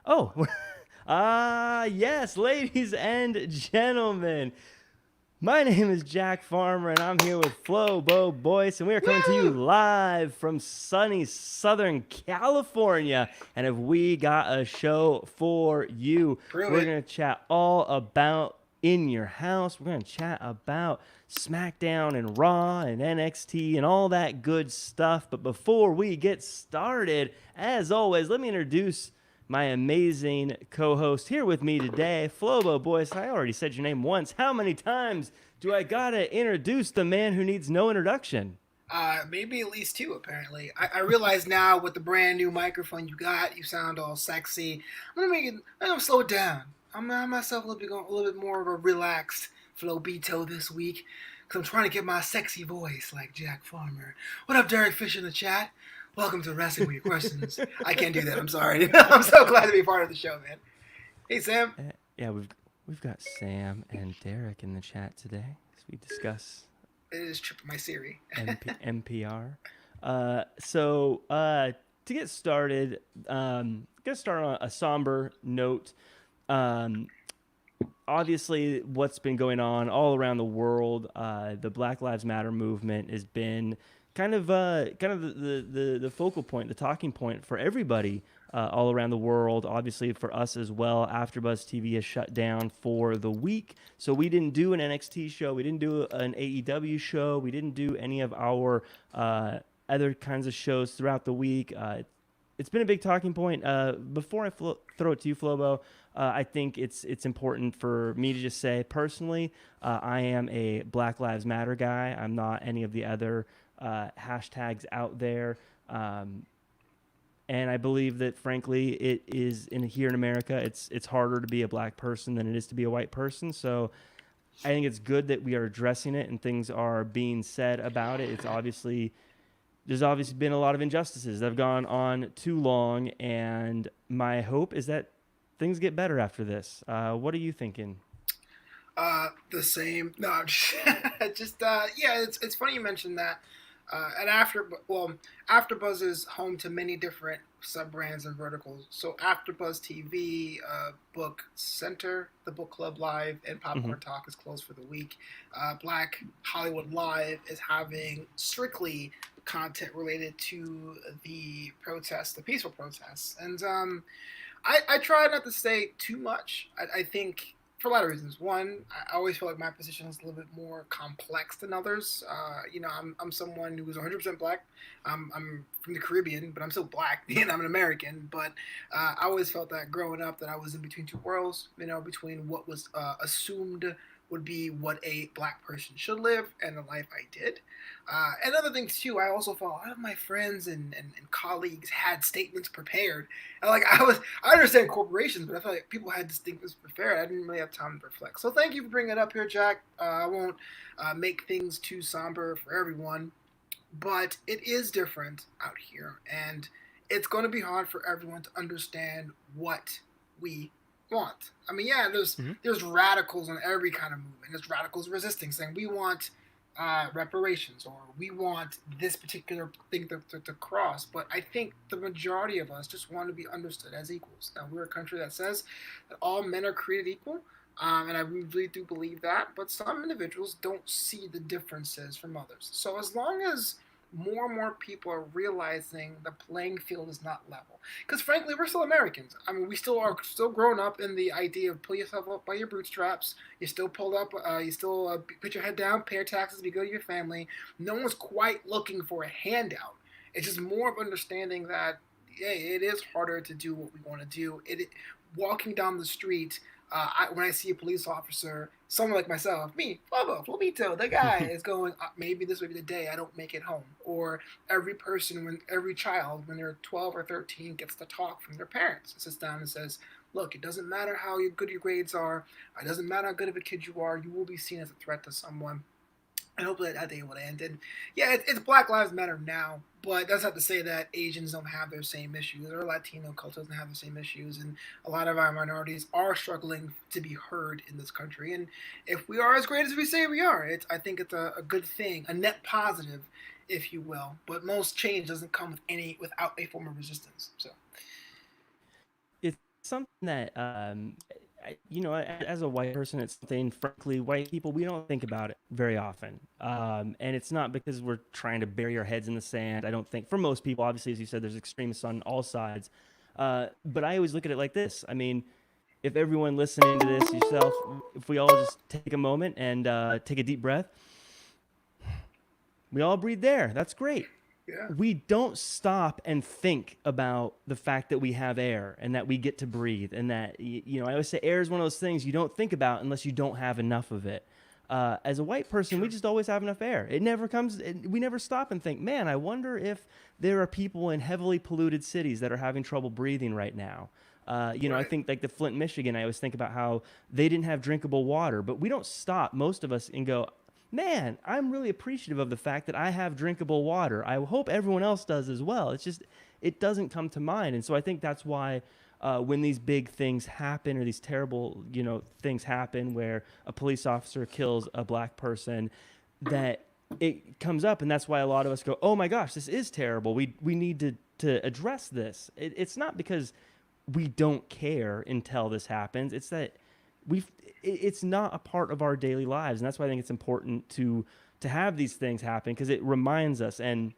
Oh, yes, ladies and gentlemen. My name is Jack Farmer, and I'm here with Flobo, Boyce, and we are coming to you Woo! live from sunny Southern California. And if we got a show for you, Prove we're it. going to chat all about In Your House. We're going to chat about SmackDown and Raw and NXT and all that good stuff. But before we get started, as always, let me introduce my amazing co-host here with me today, Flobo. Boys, I already said your name once. How many times do I gotta introduce the man who needs no introduction? Maybe at least two, apparently. I realize now with the brand new microphone you got, you sound all sexy. I'm gonna slow it down. I'm gonna have myself a little bit more of a relaxed Flobito this week. Because I'm trying to get my sexy voice like Jack Farmer. What up, Derrick Fish in the chat? Welcome to Wrestling with Your Questions. I can't do that, I'm sorry. I'm so glad to be part of the show, man. Hey, Sam. Yeah, we've got Sam and Derrick in the chat today as we discuss It is tripping my Siri. NPR. So to get started, gonna start on a somber note. Um, Obviously, what's been going on all around the world, the Black Lives Matter movement has been kind of the focal point, the talking point for everybody all around the world. Obviously, for us as well. AfterBuzz TV has shut down for the week, so we didn't do an NXT show, we didn't do an AEW show, we didn't do any of our other kinds of shows throughout the week. It's been a big talking point. Before I throw it to you, Flobo, I think it's important for me to just say personally, I am a Black Lives Matter guy. I'm not any of the other hashtags out there. And I believe that, frankly, it is here in America. It's harder to be a black person than it is to be a white person. So I think it's good that we are addressing it and things are being said about it. There's obviously been a lot of injustices that have gone on too long, and my hope is that things get better after this. What are you thinking? The same. No, I'm yeah. It's funny you mentioned that. AfterBuzz is home to many different sub brands and verticals. So AfterBuzz TV, Book Center, the Book Club Live, and Mm-hmm. Popcorn Talk is closed for the week. Black Hollywood Live is having strictly content related to the protests, the peaceful protests, and I try not to say too much. I think for a lot of reasons. One, I always feel like my position is a little bit more complex than others. I'm someone who is 100% black. I'm from the Caribbean, but I'm still black, and I'm an American. But I always felt that growing up that I was in between two worlds. Between what was assumed would be what a black person should live and the life I did. And other things too, I also felt a lot of my friends and colleagues had statements prepared. And I understand corporations, but I feel like people had statements prepared. I didn't really have time to reflect. So thank you for bringing it up here, Jack. I won't make things too somber for everyone, but it is different out here, and it's going to be hard for everyone to understand what we want. I mean, yeah, Mm-hmm. there's radicals on every kind of movement. There's radicals resisting, saying we want reparations or we want this particular thing to cross. But I think the majority of us just want to be understood as equals. Now, we're a country that says that all men are created equal. And I really do believe that, but some individuals don't see the differences from others. So as long as more and more people are realizing the playing field is not level, because frankly, we're still Americans. I mean, we still are still grown up in the idea of pull yourself up by your bootstraps. You still pull up. You still put your head down, pay your taxes, be good to your family. No one's quite looking for a handout. It's just more of understanding that yeah, it is harder to do what we want to do. Walking down the street, when I see a police officer, someone like myself, me, Flobo, Flobito, the guy is going, maybe this will be the day I don't make it home. Or every child, when they're 12 or 13, gets to talk from their parents and sits down and says, look, it doesn't matter how good your grades are, it doesn't matter how good of a kid you are, you will be seen as a threat to someone. And hopefully that day will end. And yeah, it's Black Lives Matter now, but that's not to say that Asians don't have their same issues or Latino culture doesn't have the same issues. And a lot of our minorities are struggling to be heard in this country. And if we are as great as we say we are, I think it's a good thing, a net positive, if you will. But most change doesn't come without a form of resistance. So something that as a white person, it's something, frankly, white people, we don't think about it very often. And it's not because we're trying to bury our heads in the sand. I don't think, for most people, obviously, as you said, there's extremists on all sides. But I always look at it like this. I mean, if everyone listening to this, yourself, if we all just take a moment and take a deep breath, we all breathe there. That's great. Yeah. We don't stop and think about the fact that we have air and that we get to breathe, and that, I always say air is one of those things you don't think about unless you don't have enough of it. As a white person, we just always have enough air. It never comes. We never stop and think, man, I wonder if there are people in heavily polluted cities that are having trouble breathing right now. I think like the Flint, Michigan, I always think about how they didn't have drinkable water, but we don't stop, most of us, and go, man, I'm really appreciative of the fact that I have drinkable water. I hope everyone else does as well. It's just, it doesn't come to mind. And so I think that's why when these big things happen, or these terrible, things happen where a police officer kills a black person, that it comes up. And that's why a lot of us go, oh my gosh, this is terrible. We need to address this. It's not because we don't care until this happens. It's that it's not a part of our daily lives, and that's why I think it's important to have these things happen, because it reminds us. And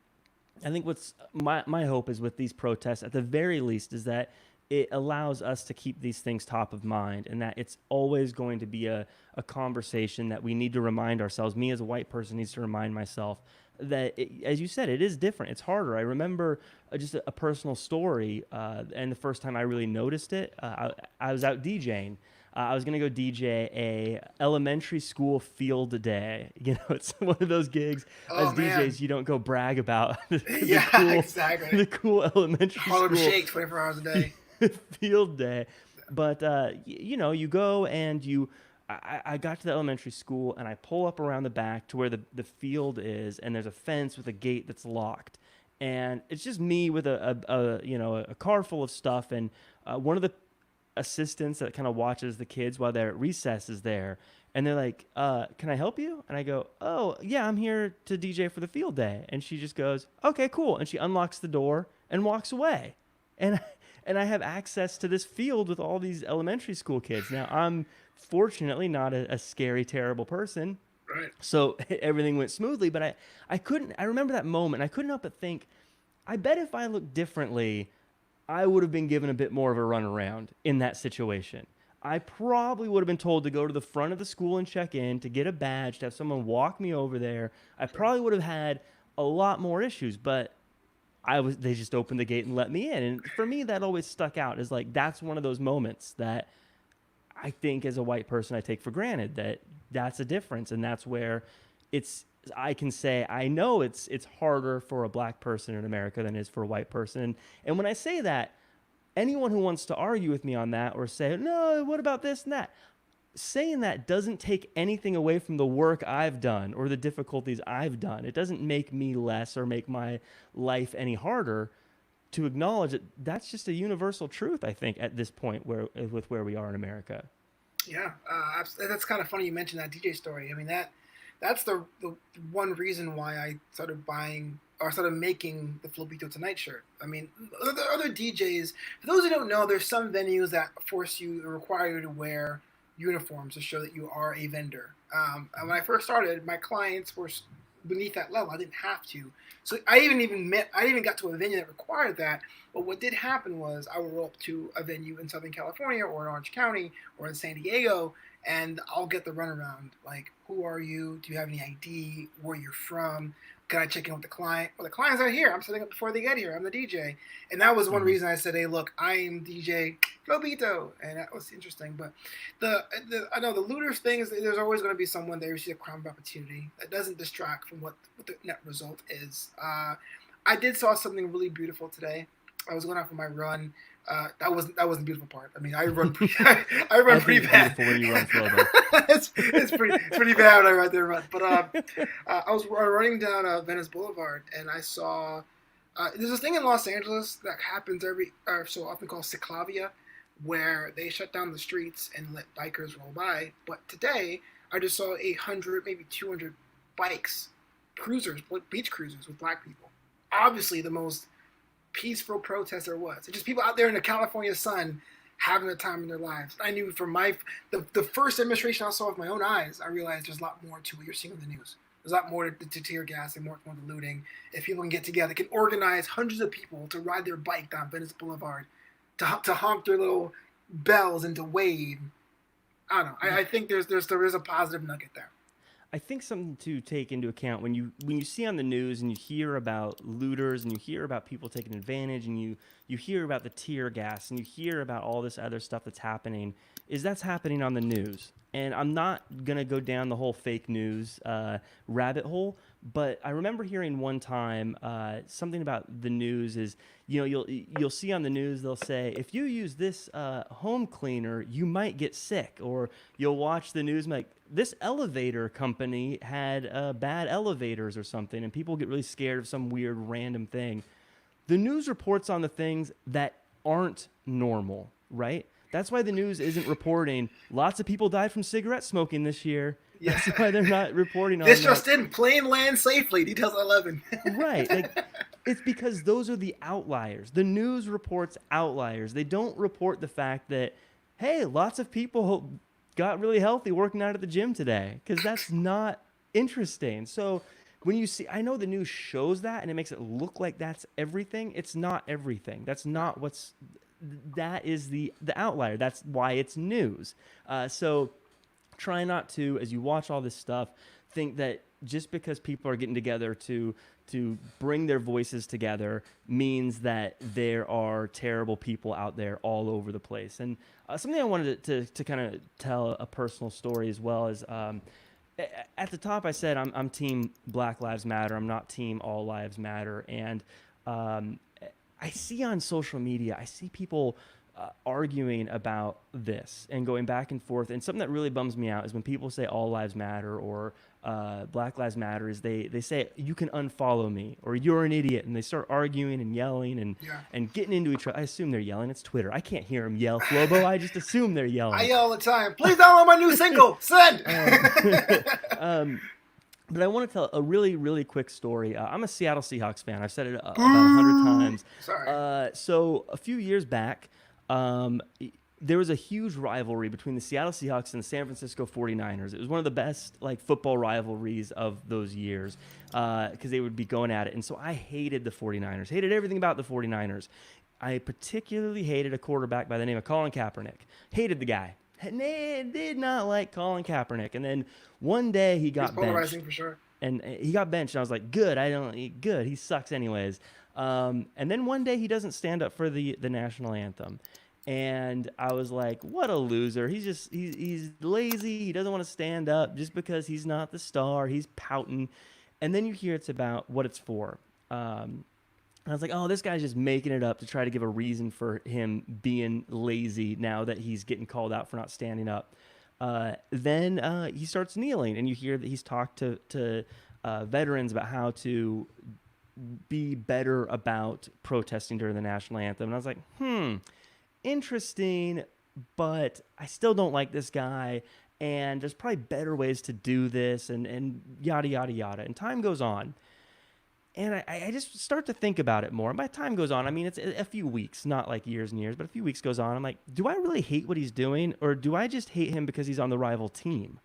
I think what's my hope is with these protests, at the very least, is that it allows us to keep these things top of mind, and that it's always going to be a conversation that we need to remind ourselves. Me as a white person needs to remind myself that, as you said, it is different. It's harder. I remember just a personal story, and the first time I really noticed it, I was out DJing. I was going to go DJ a elementary school field day. It's one of those gigs as DJs you don't go brag about. Exactly. The cool elementary Harlem school Shake 24 hours a day. field day. But, you go and I got to the elementary school, and I pull up around the back to where the field is, and there's a fence with a gate that's locked. And it's just me with a car full of stuff, and one of the assistants that kind of watches the kids while they're at recess is there, and they're like, can I help you? And I go, oh yeah, I'm here to DJ for the field day. And she just goes, okay, cool. And she unlocks the door and walks away, and I have access to this field with all these elementary school kids. Now, I'm fortunately not a scary, terrible person, Right. so everything went smoothly. But I remember that moment, and I couldn't help but think, I bet if I looked differently, I would have been given a bit more of a runaround in that situation. I probably would have been told to go to the front of the school and check in, to get a badge, to have someone walk me over there. I probably would have had a lot more issues, but they just opened the gate and let me in. And for me, that always stuck out as like, that's one of those moments that I think as a white person I take for granted, that that's a difference. And that's where I can say, I know it's harder for a black person in America than it is for a white person. And when I say that, anyone who wants to argue with me on that, or say, no, what about this and that, saying that doesn't take anything away from the work I've done or the difficulties I've done. It doesn't make me less or make my life any harder to acknowledge that that's just a universal truth, I think, at this point with where we are in America. Yeah, that's kind of funny you mentioned that DJ story. I mean, that's the one reason why I started buying or started making the Flobito Tonight shirt. I mean, other DJs, for those who don't know, there's some venues that force you or require you to wear uniforms to show that you are a vendor. And when I first started, my clients were beneath that level. I didn't have to. So I even got to a venue that required that. But what did happen was I would roll up to a venue in Southern California or in Orange County or in San Diego, and I'll get the runaround. Like, who are you? Do you have any ID? Where you're from? Can I check in with the client? Well, the client's not here. I'm setting up before they get here. I'm the DJ. And that was one reason I said, hey, look, I'm DJ Flobito. And that was interesting. But I know the looters thing is there's always going to be someone there who sees a crime of opportunity. That doesn't distract from what the net result is. I did saw something really beautiful today. I was going out for my run. That wasn't the beautiful part. I mean, I run pretty bad. Beautiful when you run Flobo. it's pretty bad when I run there. But I was running down Venice Boulevard, and I saw there's this thing in Los Angeles that happens every so often called Ciclavia, where they shut down the streets and let bikers roll by. But today, I just saw 100, maybe 200 bikes, cruisers, beach cruisers with black people. Obviously, the most peaceful protest there was. It's just people out there in the California sun having the time in their lives. I knew from the first demonstration I saw with my own eyes, I realized there's a lot more to what you're seeing on the news. There's a lot more to tear gas and more to looting. If people can get together, can organize hundreds of people to ride their bike down Venice Boulevard, to honk their little bells and to wave. I don't know. I think there is a positive nugget there. I think something to take into account when you see on the news and you hear about looters and you hear about people taking advantage and you hear about the tear gas and you hear about all this other stuff that's happening, that's happening on the news. And I'm not going to go down the whole fake news rabbit hole, but I remember hearing one time something about the news is, you'll see on the news, they'll say, if you use this home cleaner, you might get sick. Or you'll watch the news like, this elevator company had bad elevators or something, and people get really scared of some weird random thing. The news reports on the things that aren't normal, right? That's why the news isn't reporting lots of people died from cigarette smoking this year. Yeah. That's why they're not reporting on this just in, plane land safely, details 11. Right. Like, it's because those are the outliers. The news reports outliers. They don't report the fact that, hey, lots of people got really healthy working out at the gym today, because that's not interesting. So when you see, I know the news shows that and it makes it look like that's everything. It's not everything. That's not that is the outlier. That's why it's news. So try not to, as you watch all this stuff, think that just because people are getting together to bring their voices together means that there are terrible people out there all over the place. And something I wanted to kind of tell a personal story as well is, at the top I said I'm team Black Lives Matter. I'm not team All Lives Matter. And I see on social media, I see people arguing about this and going back and forth. And something that really bums me out is when people say All Lives Matter or Black Lives Matter, is they say, you can unfollow me or you're an idiot. And they start arguing and yelling and getting into each other. I assume they're yelling. It's Twitter. I can't hear them yell, Flobo. I just assume they're yelling. I yell all the time. Please download my new single. Send. But I want to tell a really, really quick story. I'm a Seattle Seahawks fan. I've said it about 100 times. Sorry. So a few years back, there was a huge rivalry between the Seattle Seahawks and the San Francisco 49ers. It was one of the best football rivalries of those years because they would be going at it. And so I hated the 49ers, hated everything about the 49ers. I particularly hated a quarterback by the name of Colin Kaepernick. Hated the guy. Did not like Colin Kaepernick. And then one day he got benched. For sure. And he got benched, and I was like, good. He sucks anyways. And then one day he doesn't stand up for the national anthem. And I was like, what a loser. He's lazy. He doesn't want to stand up just because he's not the star. He's pouting. And then you hear it's about what it's for. And I was like, oh, this guy's just making it up to try to give a reason for him being lazy now that he's getting called out for not standing up. Then he starts kneeling, and you hear that he's talked to veterans about how to be better about protesting during the national anthem. And I was like, interesting, but I still don't like this guy, and there's probably better ways to do this, and yada, yada, yada. And time goes on. And I just start to think about it more. And by time goes on, I mean, it's a few weeks, not like years and years, but a few weeks goes on. I'm like, do I really hate what he's doing? Or do I just hate him because he's on the rival team?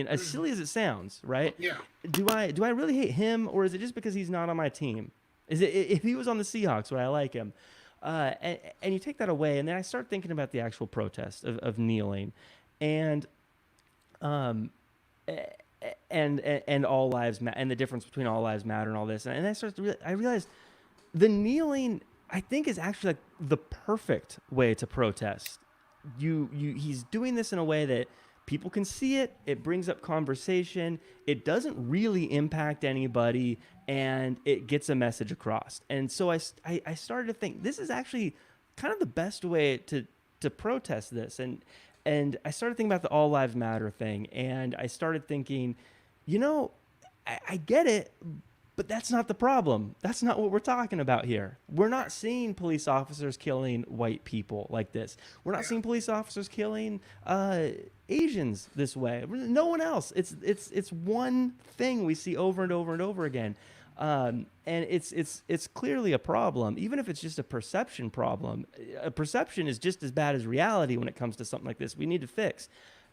As silly as it sounds, right? Yeah. Do I really hate him? Or is it just because he's not on my team? Is it, if he was on the Seahawks, would I like him? And you take that away. And then I start thinking about the actual protest of kneeling. And All Lives Matter, and the difference between All Lives Matter and all this. And I realized the kneeling, I think, is actually like the perfect way to protest. He's doing this in a way that people can see it. It brings up conversation. It doesn't really impact anybody, and it gets a message across. And so I started to think this is actually kind of the best way to protest this. And I started thinking about the All Lives Matter thing, and I started thinking, I get it, but that's not the problem. That's not what we're talking about here. We're not seeing police officers killing white people like this. We're not seeing police officers killing Asians this way. No one else. It's one thing we see over and over and over again. And it's clearly a problem, even if it's just a perception problem. A perception is just as bad as reality when it comes to something like this. We need to fix.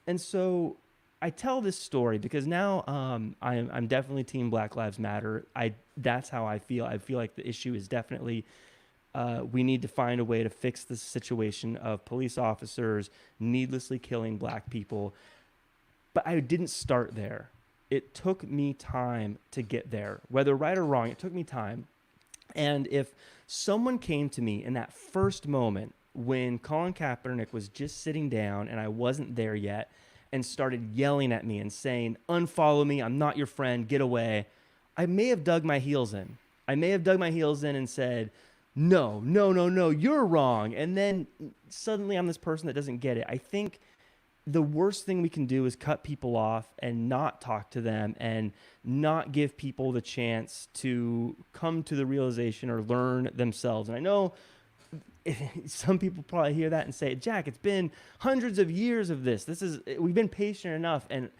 And so I tell this story because now I'm definitely Team Black Lives Matter. That's how I feel. I feel like the issue is definitely we need to find a way to fix the situation of police officers needlessly killing black people. But I didn't start there. It took me time to get there. Whether right or wrong, it took me time. And if someone came to me in that first moment when Colin Kaepernick was just sitting down and I wasn't there yet and started yelling at me and saying, "Unfollow me, I'm not your friend, get away," I may have dug my heels in. I may have dug my heels in and said, "No, no, no, no, you're wrong." And then suddenly I'm this person that doesn't get it. I think the worst thing we can do is cut people off and not talk to them and not give people the chance to come to the realization or learn themselves. And I know some people probably hear that and say, "Jack, it's been hundreds of years of this. We've been patient enough." And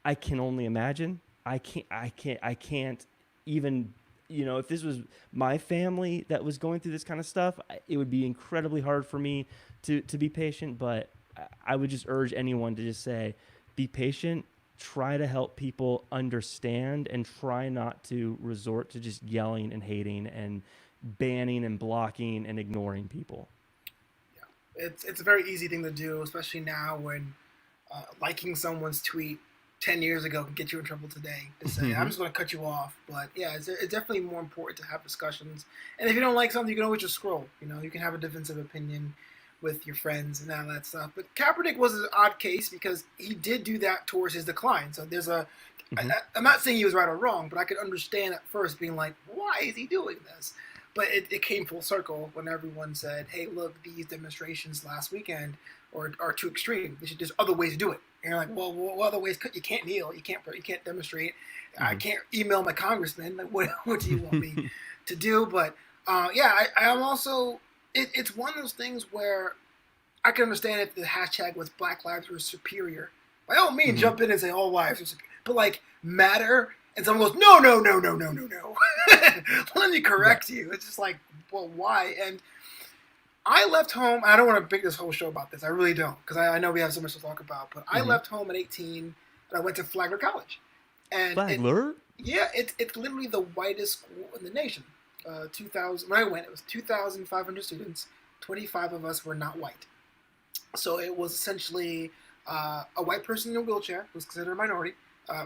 I can only imagine. I can't even, if this was my family that was going through this kind of stuff, it would be incredibly hard for me to be patient. But I would just urge anyone to just say, be patient, try to help people understand, and try not to resort to just yelling and hating and banning and blocking and ignoring people. Yeah, it's a very easy thing to do, especially now when liking someone's tweet 10 years ago can get you in trouble today. To say, "I'm Mm-hmm. just going to cut you off," but yeah, it's definitely more important to have discussions. And if you don't like something, you can always just scroll. You can have a defensive opinion with your friends and all that stuff. But Kaepernick was an odd case because he did do that towards his decline. So there's a Mm-hmm. I'm not saying he was right or wrong, but I could understand at first being like, why is he doing this? But it came full circle when everyone said, "Hey, look, these demonstrations last weekend are too extreme. There's other ways to do it." And you're like, "Well, what other ways? You can't kneel. You can't demonstrate. I can't email my congressman. Like, what do you want me to do?" But yeah, I'm also. It's one of those things where I can understand if the hashtag was Black Lives were superior. By all means, Mm-hmm. jump in and say all lives are superior. But like matter, and someone goes, "No, no, no, no, no, no, no." Let me Right. correct you. It's just like, well, why? And I left home. I don't want to make this whole show about this. I really don't, because I know we have so much to talk about. But I Mm-hmm. left home at 18, and I went to Flagler College, and Flagler. yeah, it's literally the whitest school in the nation. 2,000 when I went, it was 2,500 students. 25 of us were not white. So it was essentially a white person in a wheelchair who was considered a minority,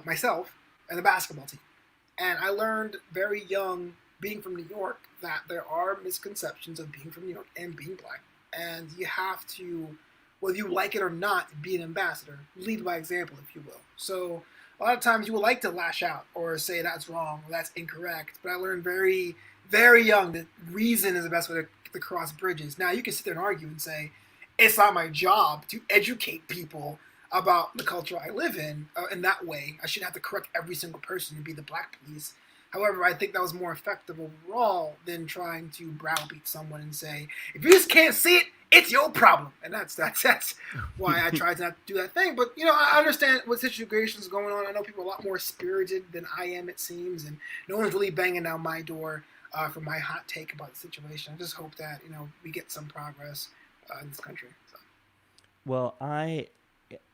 myself, and the basketball team. And I learned very young, being from New York, that there are misconceptions of being from New York and being black. And you have to, whether you like it or not, be an ambassador. Lead by example, if you will. So a lot of times you will like to lash out or say that's wrong or that's incorrect. But I learned very, very young that reason is the best way to cross bridges. Now you can sit there and argue and say, it's not my job to educate people about the culture I live in that way. I shouldn't have to correct every single person and be the black police. However, I think that was more effective overall than trying to browbeat someone and say, if you just can't see it, it's your problem. And that's why I tried to not do that thing. But I understand what situations going on. I know people are a lot more spirited than I am, it seems, and no one's really banging down my door for my hot take about the situation. I just hope that we get some progress in this country. So. Well, I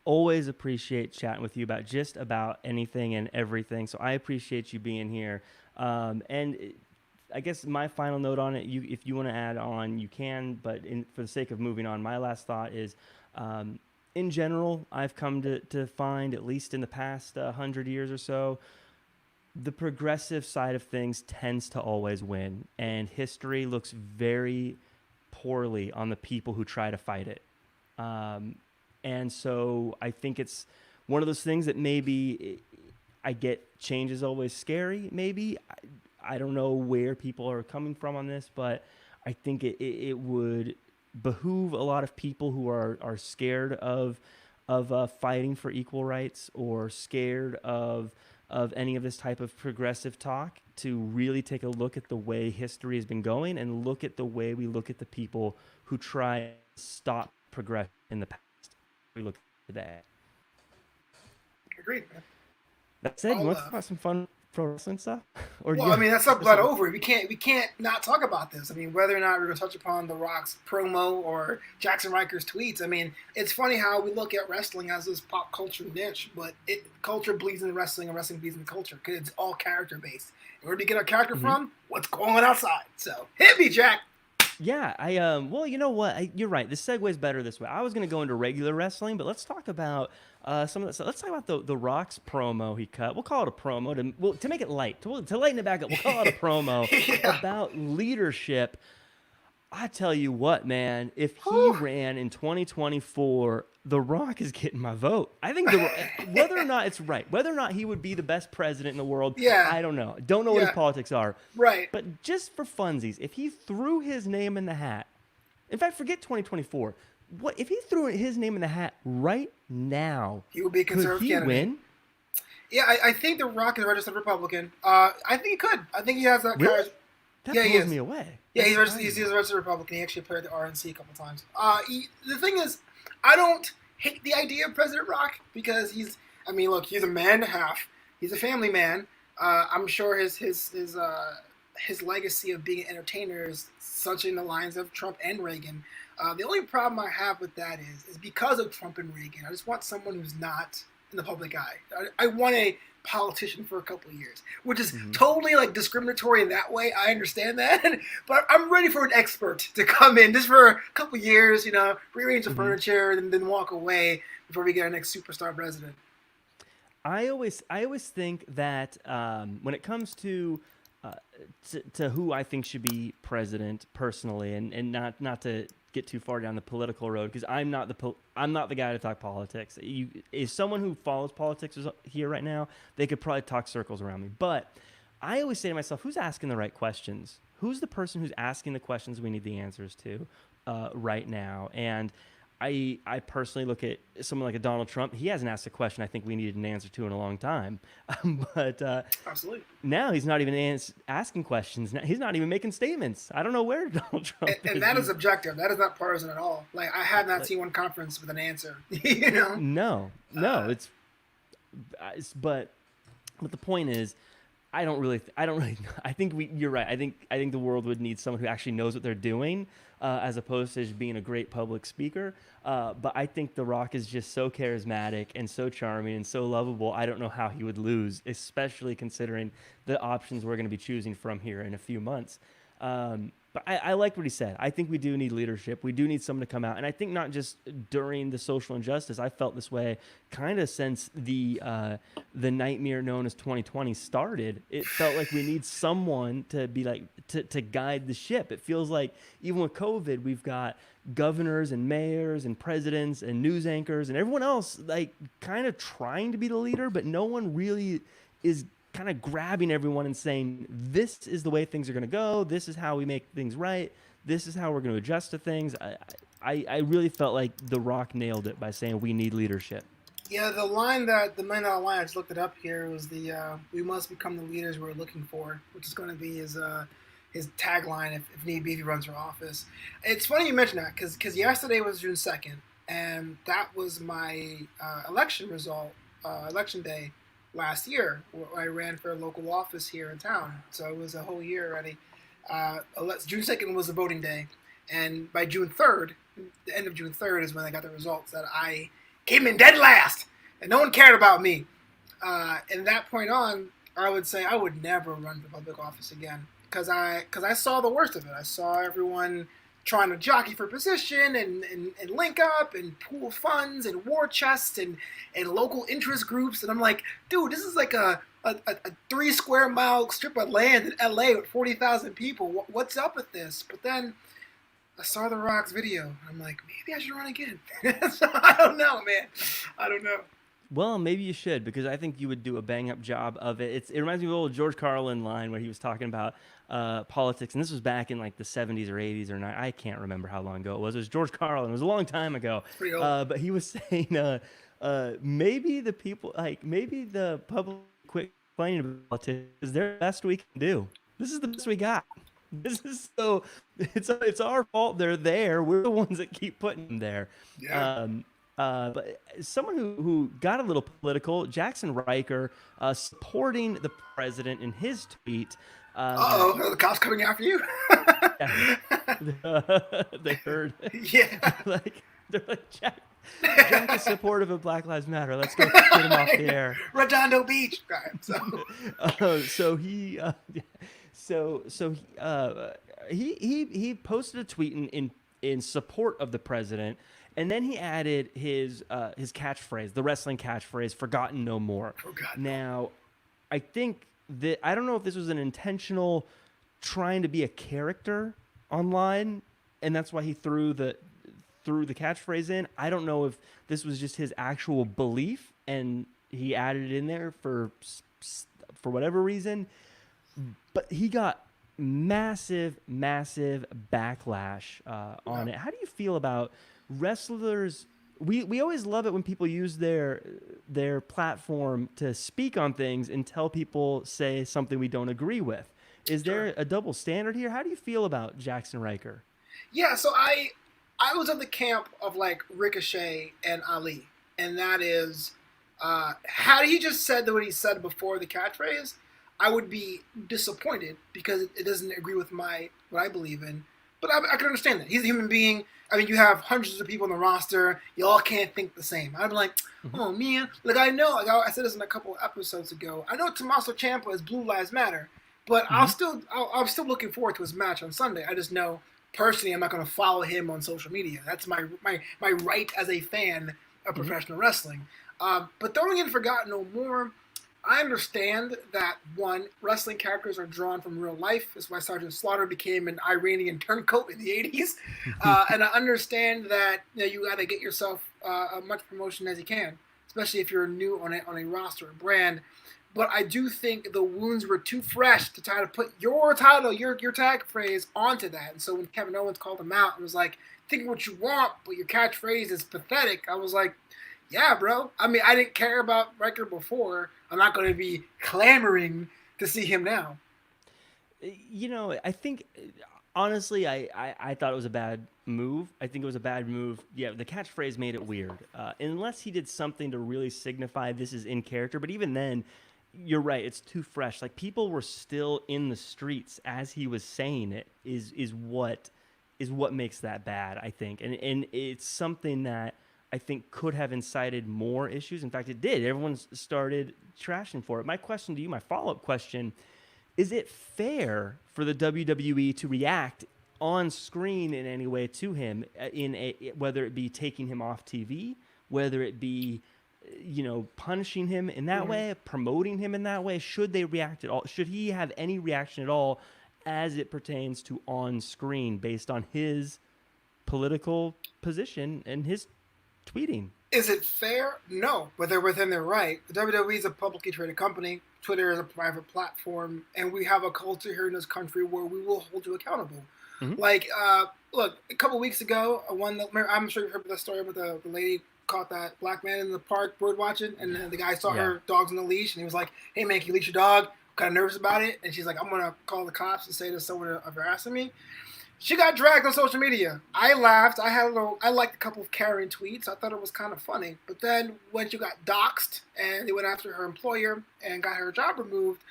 always appreciate chatting with you about just about anything and everything. So I appreciate you being here. I guess my final note on it, if you want to add on, you can. But for the sake of moving on, my last thought is, um, in general, I've come to find, at least in the past 100 years or so, the progressive side of things tends to always win, and history looks very poorly on the people who try to fight it. Um, and so I think it's one of those things that maybe I get change is always scary. Maybe I don't know where people are coming from on this, but I think it would behoove a lot of people who are scared of fighting for equal rights or scared of any of this type of progressive talk to really take a look at the way history has been going and look at the way we look at the people who try to stop progression in the past. We look today. Agreed, man. That said, you All want to talk love. about some fun? pro wrestling stuff? Or Well, I mean, that's not over. We can't not talk about this. I mean, whether or not we're going to touch upon The Rock's promo or Jackson Riker's tweets. I mean, it's funny how we look at wrestling as this pop culture niche, but culture bleeds into wrestling and wrestling bleeds into culture because it's all character based. And where do we get our character from? What's going on outside? So hit me, Jack. Yeah, well, you know what? You're right. This segues better this way. I was going to go into regular wrestling, but let's talk about some of that stuff. Let's talk about the Rock's promo he cut. We'll call it a promo to make it light. To lighten it back up, we'll call it a promo about leadership. I tell you what, man, if he ran in 2024, The Rock is getting my vote. I think whether or not it's right, whether or not he would be the best president in the world, I don't know. Don't know what his politics are. Right. But just for funsies, if he threw his name in the hat, in fact, forget 2024. What if he threw his name in the hat right now? He would be a conservative candidate. Win? Yeah, I think The Rock is a registered Republican. I think he could. I think he has that. Really? That blows me away. Yeah, he's a registered Republican. He actually appeared at the RNC a couple times. The thing is, I don't hate the idea of President Rock because he's a man and a half. He's a family man. I'm sure his legacy of being an entertainer is such in the lines of Trump and Reagan. The only problem I have with that is because of Trump and Reagan. I just want someone who's not in the public eye. I want a politician for a couple of years, which is totally like discriminatory in that way. I understand that, but I'm ready for an expert to come in just for a couple of years, rearrange the furniture and then walk away before we get our next superstar president. I always think that when it comes to who I think should be president personally, and not to get too far down the political road, because I'm not the guy to talk politics. If someone who follows politics is here right now, they could probably talk circles around me. But I always say to myself, who's asking the right questions? Who's the person who's asking the questions we need the answers to right now? And I personally look at someone like a Donald Trump. He hasn't asked a question I think we needed an answer to in a long time. But absolutely, now he's not even asking questions. Now, he's not even making statements. I don't know where Donald Trump is. And that is objective. That is not partisan at all. Like, I have not seen one conference with an answer. No. But the point is, I don't really know. I think you're right. I think the world would need someone who actually knows what they're doing, as opposed to just being a great public speaker. But I think The Rock is just so charismatic and so charming and so lovable. I don't know how he would lose, especially considering the options we're going to be choosing from here in a few months. But I like what he said. I think we do need leadership. We do need someone to come out. And I think not just during the social injustice. I felt this way kind of since the nightmare known as 2020 started. It felt like we need someone to be like, to guide the ship. It feels like even with COVID, we've got governors and mayors and presidents and news anchors and everyone else like kind of trying to be the leader, but no one really is kind of grabbing everyone and saying, this is the way things are going to go. This is how we make things right. This is how we're going to adjust to things. I really felt like The Rock nailed it by saying we need leadership. Yeah, the line that the $1 million line, I just looked it up here, was the we must become the leaders we're looking for, which is going to be his tagline if need be if he runs for office. It's funny you mention that because yesterday was June 2nd, and that was my election day last year, where I ran for a local office here in town. So it was a whole year already. June 2nd was the voting day. And by June 3rd, the end of June 3rd is when I got the results that I came in dead last. And no one cared about me. And that point on, I would say I would never run for public office again. Because I saw the worst of it. I saw everyone trying to jockey for position and link up and pool funds and war chests and local interest groups. And I'm like, dude, this is like a 3 square mile strip of land in LA with 40,000 people. What's up with this? But then I saw The Rock's video. I'm like, maybe I should run again. So I don't know, man. I don't know. Well, maybe you should, because I think you would do a bang-up job of it. It reminds me of the old George Carlin line where he was talking about politics, and this was back in like the 70s or 80s or 90s. I can't remember how long ago it was. It was George Carlin. It was a long time ago. Pretty old. But he was saying maybe the public quit complaining about politics is their best we can do. This is the best we got. This is it's our fault they're there. We're the ones that keep putting them there. Yeah. But someone who got a little political, Jackson Riker, supporting the president in his tweet. Uh-oh, the cops coming after you? They heard. Yeah. They're like, Jack is supportive of Black Lives Matter. Let's go get him off the air. Redondo Beach. So he posted a tweet in support of the president, and then he added his catchphrase, the wrestling catchphrase, "Forgotten no more." Oh God. Now, I think that I don't know if this was an intentional trying to be a character online, and that's why he threw the catchphrase in. I don't know if this was just his actual belief and he added it in there for whatever reason, but he got massive backlash on it. How do you feel about wrestlers? We always love it when people use their platform to speak on things until people say something we don't agree with. Is there a double standard here? How do you feel about Jackson Riker? Yeah, so I was of the camp of like Ricochet and Ali, and that is, had he just said what he said before the catchphrase, I would be disappointed because it doesn't agree with what I believe in. But I can understand that. He's a human being. I mean, you have hundreds of people on the roster. You all can't think the same. I'm like, oh man, like I know. Like I said this in a couple of episodes ago. I know Tommaso Ciampa is Blue Lives Matter, but I'm still looking forward to his match on Sunday. I just know personally I'm not going to follow him on social media. That's my right as a fan of professional wrestling. But throwing in Forgotten No More, I understand that, one, wrestling characters are drawn from real life. That's why Sergeant Slaughter became an Iranian turncoat in the 80s. And I understand that you got to get yourself as much promotion as you can, especially if you're new on a roster or brand. But I do think the wounds were too fresh to try to put your title, your tag phrase onto that. And so when Kevin Owens called him out and was like, think what you want, but your catchphrase is pathetic, I was like, yeah, bro. I mean, I didn't care about Riker before. I'm not going to be clamoring to see him now. You know, I think, honestly, I thought it was a bad move. I think it was a bad move. Yeah, the catchphrase made it weird. Unless he did something to really signify this is in character. But even then, you're right. It's too fresh. Like, people were still in the streets as he was saying it is what makes that bad, I think. And it's something that I think could have incited more issues. In fact, it did. Everyone started trashing for it. My question to you, my follow-up question, is it fair for the WWE to react on screen in any way to him, whether it be taking him off TV, whether it be, punishing him in that way, promoting him in that way? Should they react at all? Should he have any reaction at all as it pertains to on screen based on his political position and his tweeting? Is it fair? No, but they're within their right. The WWE is a publicly traded company. Twitter is a private platform, and we have a culture here in this country where we will hold you accountable. Like, look, a couple weeks ago, I'm sure you've heard the story about the lady caught that black man in the park bird watching, and the guy saw her dog's on the leash, and he was like, "Hey man, can you leash your dog?" Kind of nervous about it, and she's like, "I'm gonna call the cops and say there's someone harassing me." She got dragged on social media. I laughed. I liked a couple of Karen tweets. I thought it was kind of funny. But then when she got doxxed and they went after her employer and got her job removed,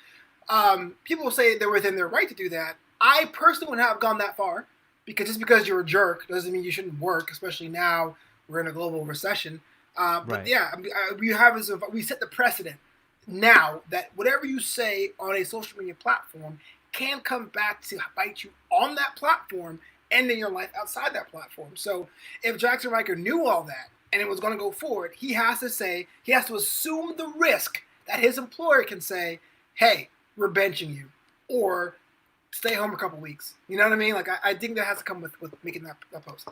people say they're within their right to do that. I personally wouldn't have gone that far, because just because you're a jerk doesn't mean you shouldn't work, especially now we're in a global recession. But yeah, we set the precedent now that whatever you say on a social media platform can come back to bite you on that platform and in your life outside that platform. So if Jackson Riker knew all that and it was going to go forward, he has to assume the risk that his employer can say, hey, we're benching you, or stay home a couple weeks. You know what I mean? Like, I think that has to come with making that post.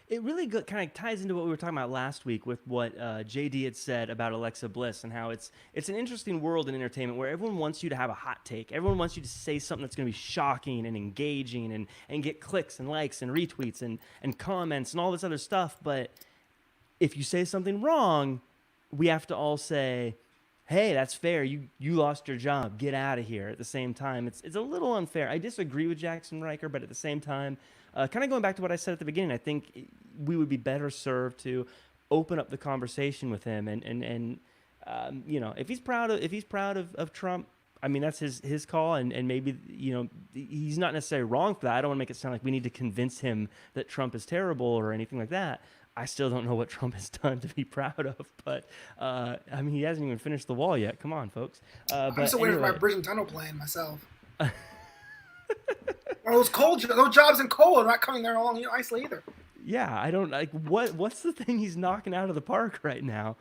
It really kind of ties into what we were talking about last week with what JD had said about Alexa Bliss and how it's an interesting world in entertainment where everyone wants you to have a hot take. Everyone wants you to say something that's going to be shocking and engaging and get clicks and likes and retweets and comments and all this other stuff. But if you say something wrong, we have to all say, hey, that's fair. You lost your job. Get out of here. At the same time, it's a little unfair. I disagree with Jackson Riker, but at the same time, kind of going back to what I said at the beginning, I think we would be better served to open up the conversation with him, and if he's proud of Trump, I mean, that's his call, and maybe, he's not necessarily wrong for that. I don't want to make it sound like we need to convince him that Trump is terrible or anything like that. I still don't know what Trump has done to be proud of, but I mean, he hasn't even finished the wall yet. Come on, folks. I'm still waiting for my bridge and tunnel plan myself. Those jobs in coal are not coming there along Iceland either. Yeah, I don't like what's the thing he's knocking out of the park right now.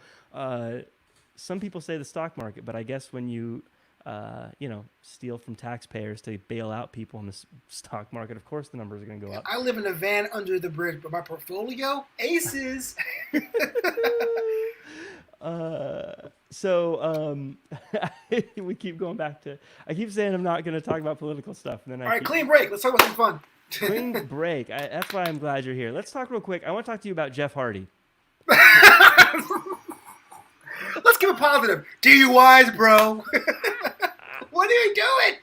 Some people say the stock market, but I guess when you steal from taxpayers to bail out people in the stock market, of course the numbers are going to go up. I live in a van under the bridge, but my portfolio, aces. We keep going back to, I keep saying I'm not going to talk about political stuff. And then All right, clean break. Let's talk about some fun. Clean break. That's why I'm glad you're here. Let's talk real quick. I want to talk to you about Jeff Hardy. Let's give it positive. DUIs, bro. What are you doing?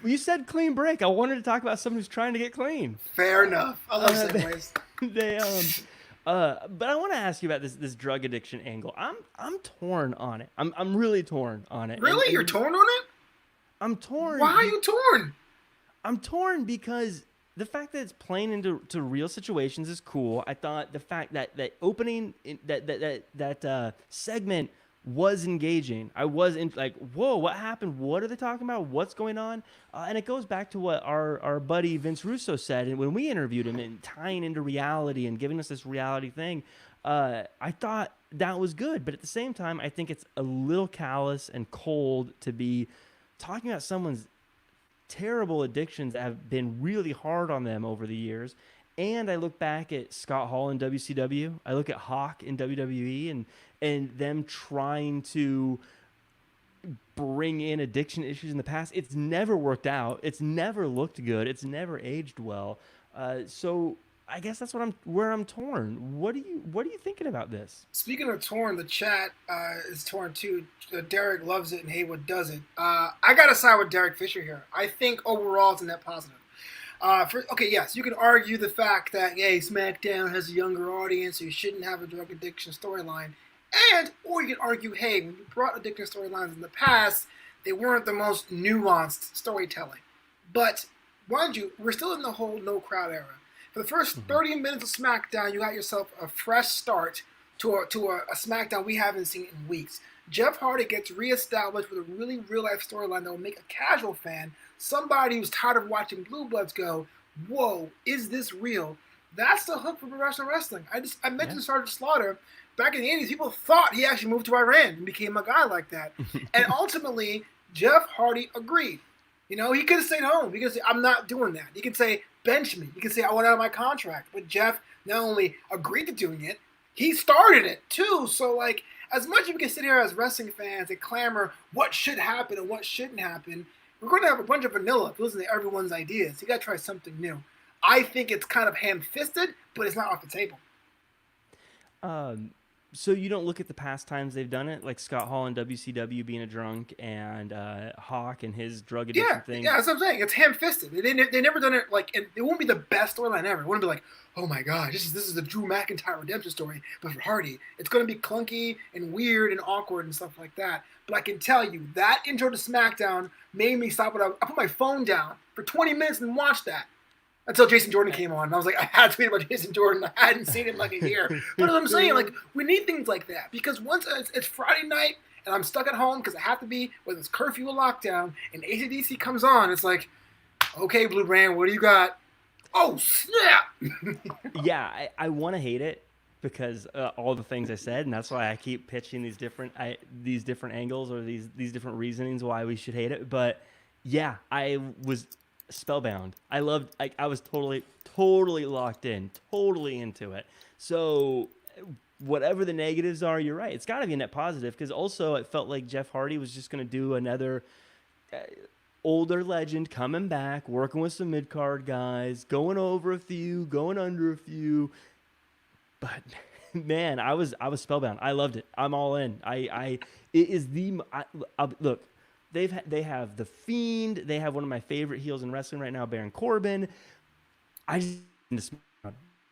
You said clean break. I wanted to talk about someone who's trying to get clean. Fair enough. I love segues. But I want to ask you about this drug addiction angle. I'm torn on it. I'm really torn on it. Really? You're torn on it? I'm torn. Why are you torn? I'm torn because the fact that it's playing into real situations is cool. I thought the fact that opening that segment was engaging. I was like, whoa, what happened? What are they talking about? What's going on? And it goes back to what our buddy Vince Russo said, and when we interviewed him, and tying into reality and giving us this reality thing. I thought that was good, but at the same time, I think it's a little callous and cold to be talking about someone's terrible addictions that have been really hard on them over the years. And I look back at Scott Hall in WCW. I look at Hawk in WWE and them trying to bring in addiction issues in the past. It's never worked out. It's never looked good. It's never aged well. So I guess that's where I'm torn. What are you thinking about this? Speaking of torn, the chat is torn too. Derrick loves it and Haywood doesn't. I gotta side with Derek Fisher here. I think overall it's a net positive. Yes, you can argue the fact that SmackDown has a younger audience, so you shouldn't have a drug addiction storyline, or you can argue, hey, when you brought addiction storylines in the past, they weren't the most nuanced storytelling. But mind you, we're still in the whole no crowd era. For the first 30 minutes of SmackDown, you got yourself a fresh start to a SmackDown we haven't seen in weeks. Jeff Hardy gets reestablished with a really real-life storyline that will make a casual fan, somebody who's tired of watching Blue Bloods, go, whoa, is this real? That's the hook for professional wrestling. I mentioned Sergeant Slaughter. Back in the 80s, people thought he actually moved to Iran and became a guy like that. And ultimately, Jeff Hardy agreed. He could have stayed home. He could say, I'm not doing that. He could say, bench me. He could say, I want out of my contract. But Jeff not only agreed to doing it, he started it too. So, as much as we can sit here as wrestling fans and clamor what should happen and what shouldn't happen, we're going to have a bunch of vanilla if you listen to everyone's ideas. You got to try something new. I think it's kind of ham-fisted, but it's not off the table. So you don't look at the past times they've done it, like Scott Hall in WCW being a drunk and Hawk and his drug addiction thing? Yeah, that's what I'm saying. It's ham-fisted. They never done it and it won't be the best storyline ever. It wouldn't be like, oh my God, this is the Drew McIntyre redemption story, but for Hardy. It's going to be clunky and weird and awkward and stuff like that. But I can tell you, that intro to SmackDown made me stop I put my phone down for 20 minutes and watched that. Until Jason Jordan came on. And I was like, I had to tweet about Jason Jordan. I hadn't seen him like a year. But what I'm saying, we need things like that. Because once it's Friday night and I'm stuck at home because I have to be, whether it's curfew or lockdown, and AC/DC comes on, it's like, okay, Blue Brand, what do you got? Oh, snap! Yeah, I want to hate it because all the things I said, and that's why I keep pitching these different angles or these different reasonings why we should hate it. But yeah, I was spellbound. I was totally locked in, totally into it. So whatever the negatives are, you're right. It's got to be a net positive because also it felt like Jeff Hardy was just going to do another older legend coming back, working with some mid-card guys, going over a few, going under a few. But man, I was spellbound. I loved it. I'm all in. Look. They have The Fiend. They have one of my favorite heels in wrestling right now, Baron Corbin.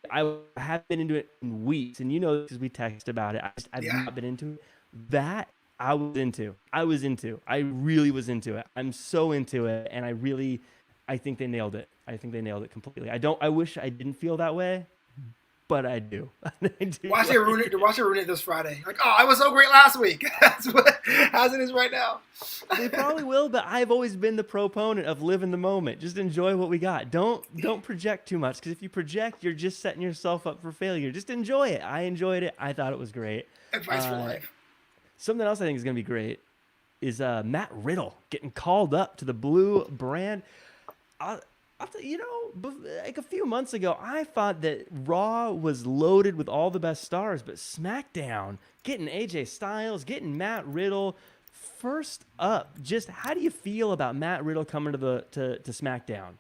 I haven't been into it in weeks, and you know because we texted about it. I've Yeah. not been into it. That I was into. I was into. I really was into it. I'm so into it, and I think they nailed it. I think they nailed it completely. I wish I didn't feel that way, but I do. I do. Watch it ruin it this Friday. Like, oh, I was so great last week. That's what as it is right now. They probably will, but I've always been the proponent of live in the moment. Just enjoy what we got. Don't project too much, because if you project, you're just setting yourself up for failure. Just enjoy it. I enjoyed it. I thought it was great. Advice for life. Something else I think is going to be great is Matt Riddle getting called up to the blue brand. You know, like a few months ago, I thought that Raw was loaded with all the best stars, but SmackDown getting AJ Styles, getting Matt Riddle. First up, just how do you feel about Matt Riddle coming to SmackDown?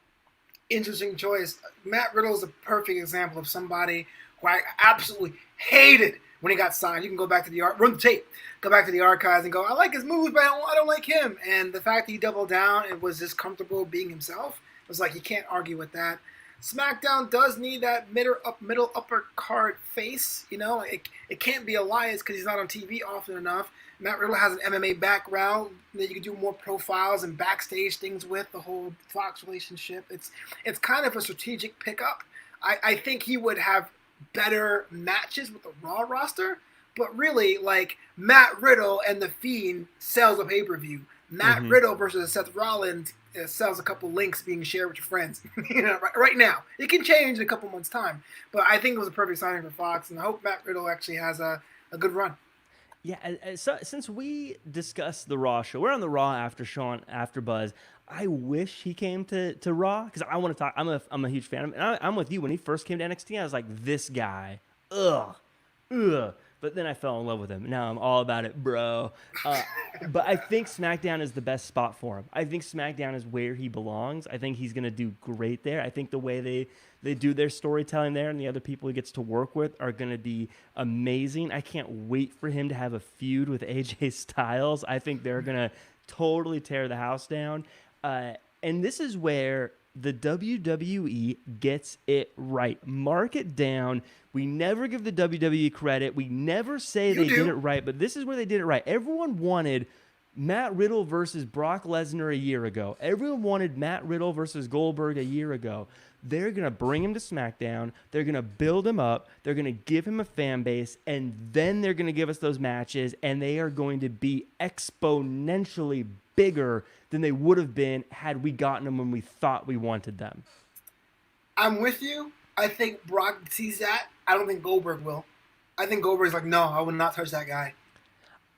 Interesting choice. Matt Riddle is a perfect example of somebody who I absolutely hated when he got signed. You can go back to run the tape, go back to the archives and go, I like his moves, but I don't like him. And the fact that he doubled down and was just comfortable being himself, it was like you can't argue with that. SmackDown does need that middle upper card face. You know, it can't be Elias because he's not on TV often enough. Matt Riddle has an MMA background that you can do more profiles and backstage things with, the whole Fox relationship. It's kind of a strategic pickup. I think he would have better matches with the Raw roster, but really, like, Matt Riddle and The Fiend sells a pay-per-view. Matt Riddle versus Seth Rollins sells a couple links being shared with your friends. You know, right now. It can change in a couple months' time, but I think it was a perfect signing for Fox, and I hope Matt Riddle actually has a good run. Yeah, so since we discussed the Raw show, we're on the Raw after Buzz. I wish he came to Raw because I want to talk. I'm a huge fan. I'm with you. When he first came to NXT, I was like, this guy, ugh. But then I fell in love with him. Now I'm all about it, bro. But I think SmackDown is the best spot for him. I think SmackDown is where he belongs. I think he's going to do great there. I think the way they do their storytelling there and the other people he gets to work with are going to be amazing. I can't wait for him to have a feud with AJ Styles. I think they're going to totally tear the house down. And this is where the WWE gets it right. Mark it down. We never give the WWE credit. We never say they did it right, but this is where they did it right. Everyone wanted Matt Riddle versus Brock Lesnar a year ago. Everyone wanted Matt Riddle versus Goldberg a year ago. They're going to bring him to SmackDown. They're going to build him up. They're going to give him a fan base, and then they're going to give us those matches, and they are going to be exponentially bigger than they would have been had we gotten them when we thought we wanted them. I'm with you. I think Brock sees that. I don't think Goldberg will. I think Goldberg's like, no, I would not touch that guy.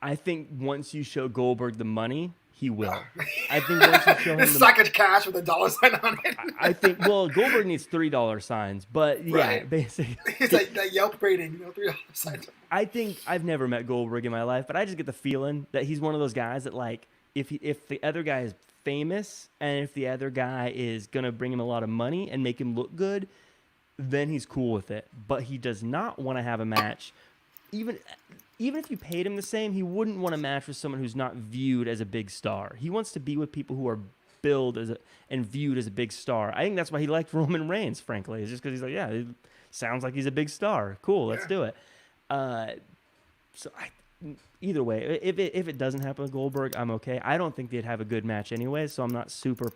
I think once you show Goldberg the money, he will. I think once you show him the sack of cash with a dollar sign on it. I think, well, Goldberg needs $3 signs, but yeah, right. Basically. It's like that Yelp rating, $3 signs. I think I've never met Goldberg in my life, but I just get the feeling that he's one of those guys that, like, if the other guy is famous and if the other guy is going to bring him a lot of money and make him look good, then he's cool with it. But he does not want to have a match. Even if you paid him the same, he wouldn't want a match with someone who's not viewed as a big star. He wants to be with people who are billed and viewed as a big star. I think that's why he liked Roman Reigns, frankly. It's just because he's like, yeah, it sounds like he's a big star. Cool, let's do it. Either way, if it doesn't happen with Goldberg, I'm okay. I don't think they'd have a good match anyway, so I'm not super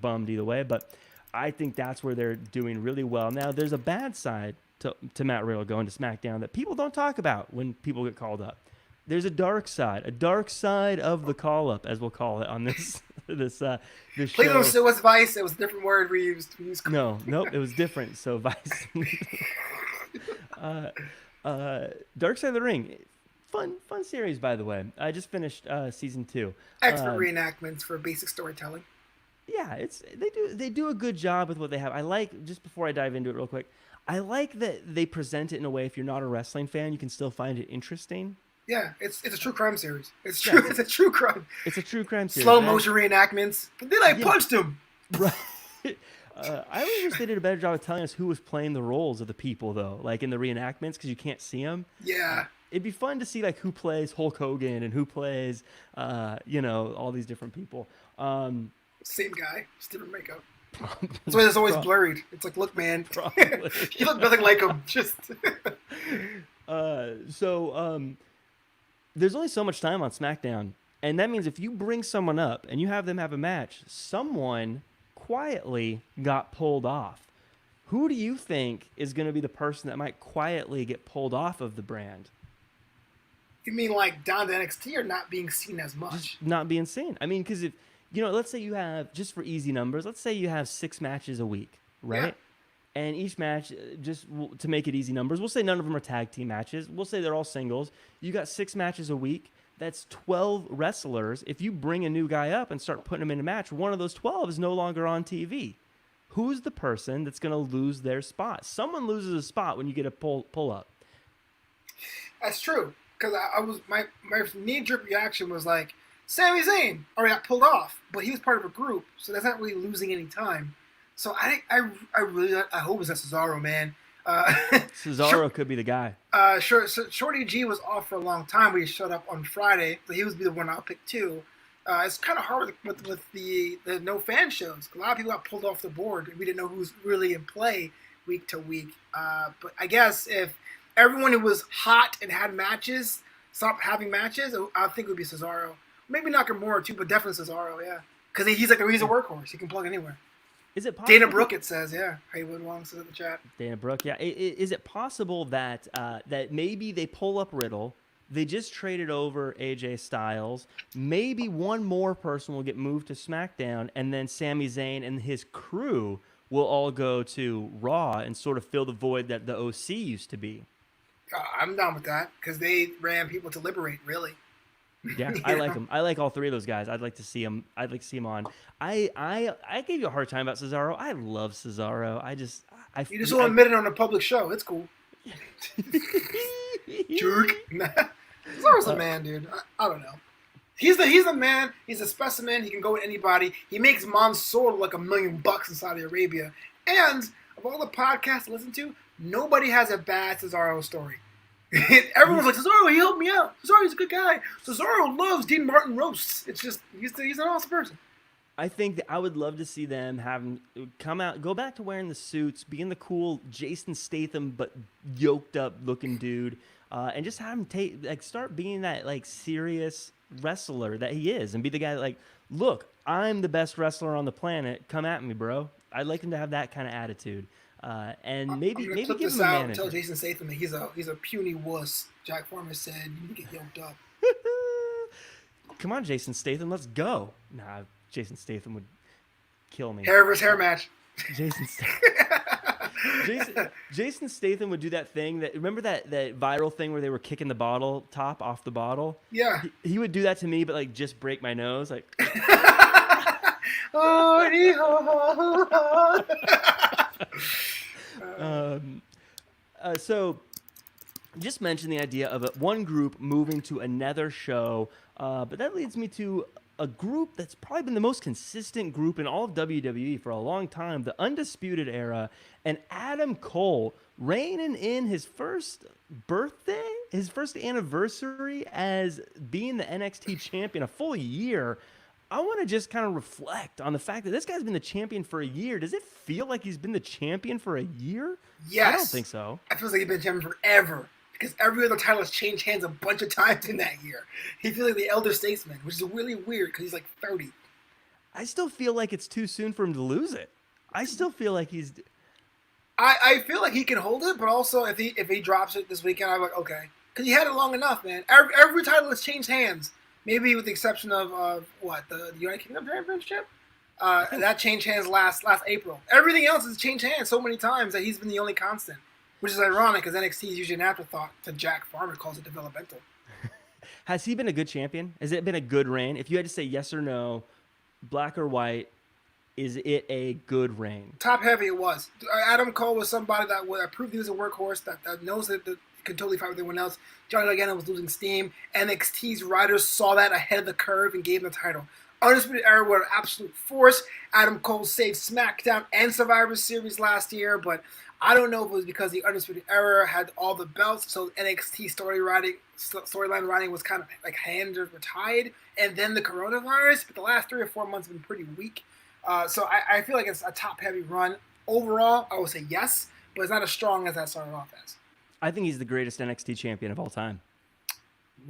bummed either way. But I think that's where they're doing really well. Now, there's a bad side to Matt Riddle going to SmackDown that people don't talk about when people get called up. There's a dark side of the call up, as we'll call it on this show. Please don't sue us, Vice. It was a different word we used. Nope, it was different. So Vice, Dark Side of the Ring. Fun series, by the way. I just finished season 2. Expert reenactments for basic storytelling. Yeah, they do a good job with what they have. I like, just before I dive into it real quick, I like that they present it in a way, if you're not a wrestling fan, you can still find it interesting. Yeah, it's a true crime series. It's true. It's a true crime. It's a true crime series. Slow motion reenactments. But then I punched him. Right. I really wish they did a better job of telling us who was playing the roles of the people, though, like in the reenactments, because you can't see them. Yeah. It'd be fun to see like who plays Hulk Hogan and who plays, all these different people. Same guy, just different makeup. That's why it's always blurred. It's like, look, man, you look nothing like him. Just there's only so much time on SmackDown, and that means if you bring someone up and you have them have a match, someone quietly got pulled off. Who do you think is going to be the person that might quietly get pulled off of the brand? you mean like down to NXT or not being seen as much? Just not being seen. I mean, because if let's say you have, just for easy numbers, let's say you have 6 matches a week, right? Yeah. And each match, just to make it easy numbers, we'll say none of them are tag team matches. We'll say they're all singles. You got 6 matches a week. That's 12 wrestlers. If you bring a new guy up and start putting him in a match, one of those 12 is no longer on TV. Who's the person that's going to lose their spot? Someone loses a spot when you get a pull up. That's true. Because I was my knee-jerk reaction was like, Sami Zayn already got pulled off, but he was part of a group, so that's not really losing any time. So I hope it's not Cesaro, man. Cesaro could be the guy. Shorty G was off for a long time, but he showed up on Friday, so he was the one I'll pick too. It's kind of hard with the no fan shows. A lot of people got pulled off the board, and we didn't know who's really in play week to week. But I guess if everyone who was hot and had matches stopped having matches, I think it would be Cesaro. Maybe Nakamura too, but definitely Cesaro, yeah. Because he's a workhorse. He can plug anywhere. Is it possible? Dana Brooke, it says, yeah. Haywood Wong says in the chat. Dana Brooke, yeah. Is it possible that that maybe they pull up Riddle, they just traded over AJ Styles, maybe one more person will get moved to SmackDown, and then Sami Zayn and his crew will all go to Raw and sort of fill the void that the OC used to be? I'm down with that, because they ran people to liberate, really. Yeah, I like them. I like all 3 of those guys. I'd like to see them. I'd like to see them on. I gave you a hard time about Cesaro. I love Cesaro. You just won't admit it on a public show. It's cool. Jerk. Cesaro's a man, dude. I don't know. He's the man. He's a specimen. He can go with anybody. He makes Mansoor like $1 million in Saudi Arabia. And of all the podcasts I listen to, nobody has a bad Cesaro story. Everyone's like, Cesaro, he helped me out. Cesaro's a good guy. Cesaro loves Dean Martin roasts. It's just, he's an awesome person. I think that I would love to see them come out, go back to wearing the suits, being the cool Jason Statham but yoked up looking dude, and just have him start being that like serious wrestler that he is, and be the guy that, like, look, I'm the best wrestler on the planet. Come at me, bro. I'd like him to have that kind of attitude. And maybe give him a manager. Tell Jason Statham that he's a puny wuss. Jack Farmer said you need to get yoked up. Come on, Jason Statham, let's go. Nah, Jason Statham would kill me. Hair versus hair match. Jason Statham would do that thing remember that viral thing where they were kicking the bottle top off the bottle? Yeah. He would do that to me, but like just break my nose, like. So just mentioned the idea of one group moving to another show, but that leads me to a group that's probably been the most consistent group in all of WWE for a long time, the Undisputed Era, and Adam Cole reigning in his first birthday, his first anniversary as being the NXT champion, a full year. I want to just kind of reflect on the fact that this guy's been the champion for a year. Does it feel like he's been the champion for a year? Yes. I don't think so. I feel like he's been champion forever, because every other title has changed hands a bunch of times in that year. He feels like the elder statesman, which is really weird because he's like 30. I still feel like it's too soon for him to lose it. I still feel like he's... I feel like he can hold it, but also if he drops it this weekend, I'm like, okay. Because he had it long enough, man. Every title has changed hands. Maybe with the exception of the United Kingdom Championship? That changed hands last April. Everything else has changed hands so many times that he's been the only constant. Which is ironic, because NXT is usually an afterthought to Jack Farmer, calls it developmental. Has he been a good champion? Has it been a good reign? If you had to say yes or no, black or white, is it a good reign? Top heavy it was. Adam Cole was somebody that proved he was a workhorse, that knows that can totally fight with everyone else. Johnny Gargano was losing steam. NXT's writers saw that ahead of the curve and gave him the title. Undisputed Era were an absolute force. Adam Cole saved SmackDown and Survivor Series last year, but I don't know if it was because the Undisputed Era had all the belts, so NXT storyline writing was kind of like hands were tied, and then the coronavirus. But the last 3 or 4 months have been pretty weak. So I feel like it's a top-heavy run. Overall, I would say yes, but it's not as strong as that started off as. I think he's the greatest NXT champion of all time.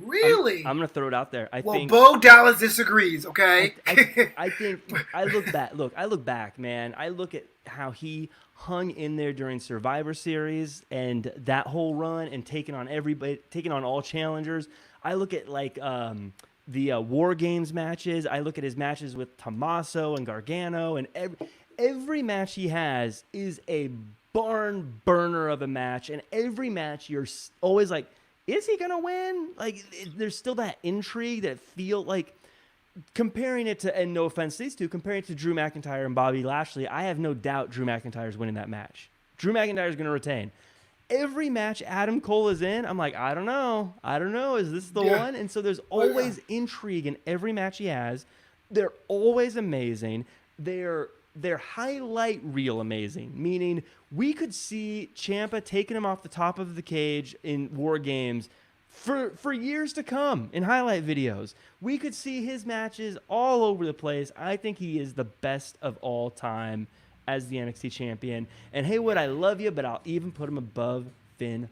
Really? I'm gonna throw it out there. I think Bo Dallas disagrees. Okay. I think I look back. Look, I look back, man. I look at how he hung in there during Survivor Series and that whole run, and taking on everybody, taking on all challengers. I look at like the War Games matches. I look at his matches with Tommaso and Gargano, and every match he has is a barn burner of a match, and every match you're always like, is he gonna win? Like, there's still that intrigue that feel like, comparing it to, and no offense to these two, comparing it to Drew McIntyre and Bobby Lashley, I have no doubt Drew McIntyre is winning that match. Drew McIntyre is gonna retain. Every match Adam Cole is in, I'm like, I don't know, is this the one? And so there's always intrigue in every match he has. They're always amazing. They're highlight reel amazing, meaning we could see Ciampa taking him off the top of the cage in War Games for years to come in highlight videos. We could see his matches all over the place. I think he is the best of all time as the NXT champion. And Haywood, I love you, but I'll even put him above Finn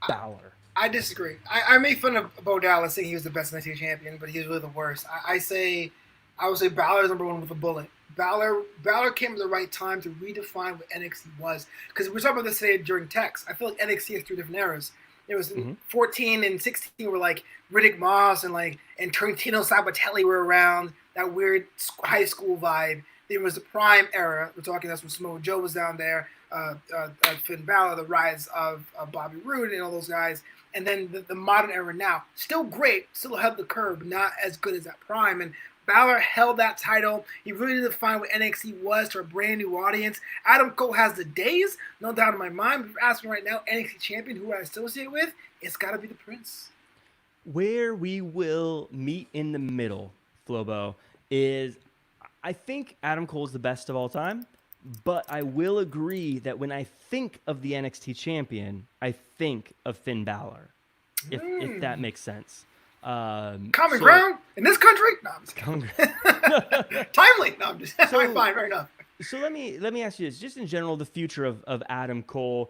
Balor. I disagree. I made fun of Bo Dallas saying he was the best NXT champion, but he's really the worst. I would say Balor's number one with a bullet. Balor came at the right time to redefine what NXT was. Because we were talking about this today during text. I feel like NXT has 3 different eras. It was 14 and 16 were like Riddick Moss and Trentino Sabatelli were around, that weird high school vibe. There was the Prime era. We're talking, that's when Samoa Joe was down there, Finn Balor, the rise of Bobby Roode and all those guys. And then the modern era now. Still great, still held the curve, but not as good as that Prime. And Balor held that title. He really defined what NXT was to a brand new audience. Adam Cole has the days, no doubt in my mind. But if you're asking right now, NXT champion, who I associate with, it's got to be the Prince. Where we will meet in the middle, Flobo, is I think Adam Cole is the best of all time, but I will agree that when I think of the NXT champion, I think of Finn Balor, if that makes sense. Common ground in this country? No, I'm just kidding. Timely? No, I'm just fine, fair enough. So let me ask you this, just in general, the future of Adam Cole.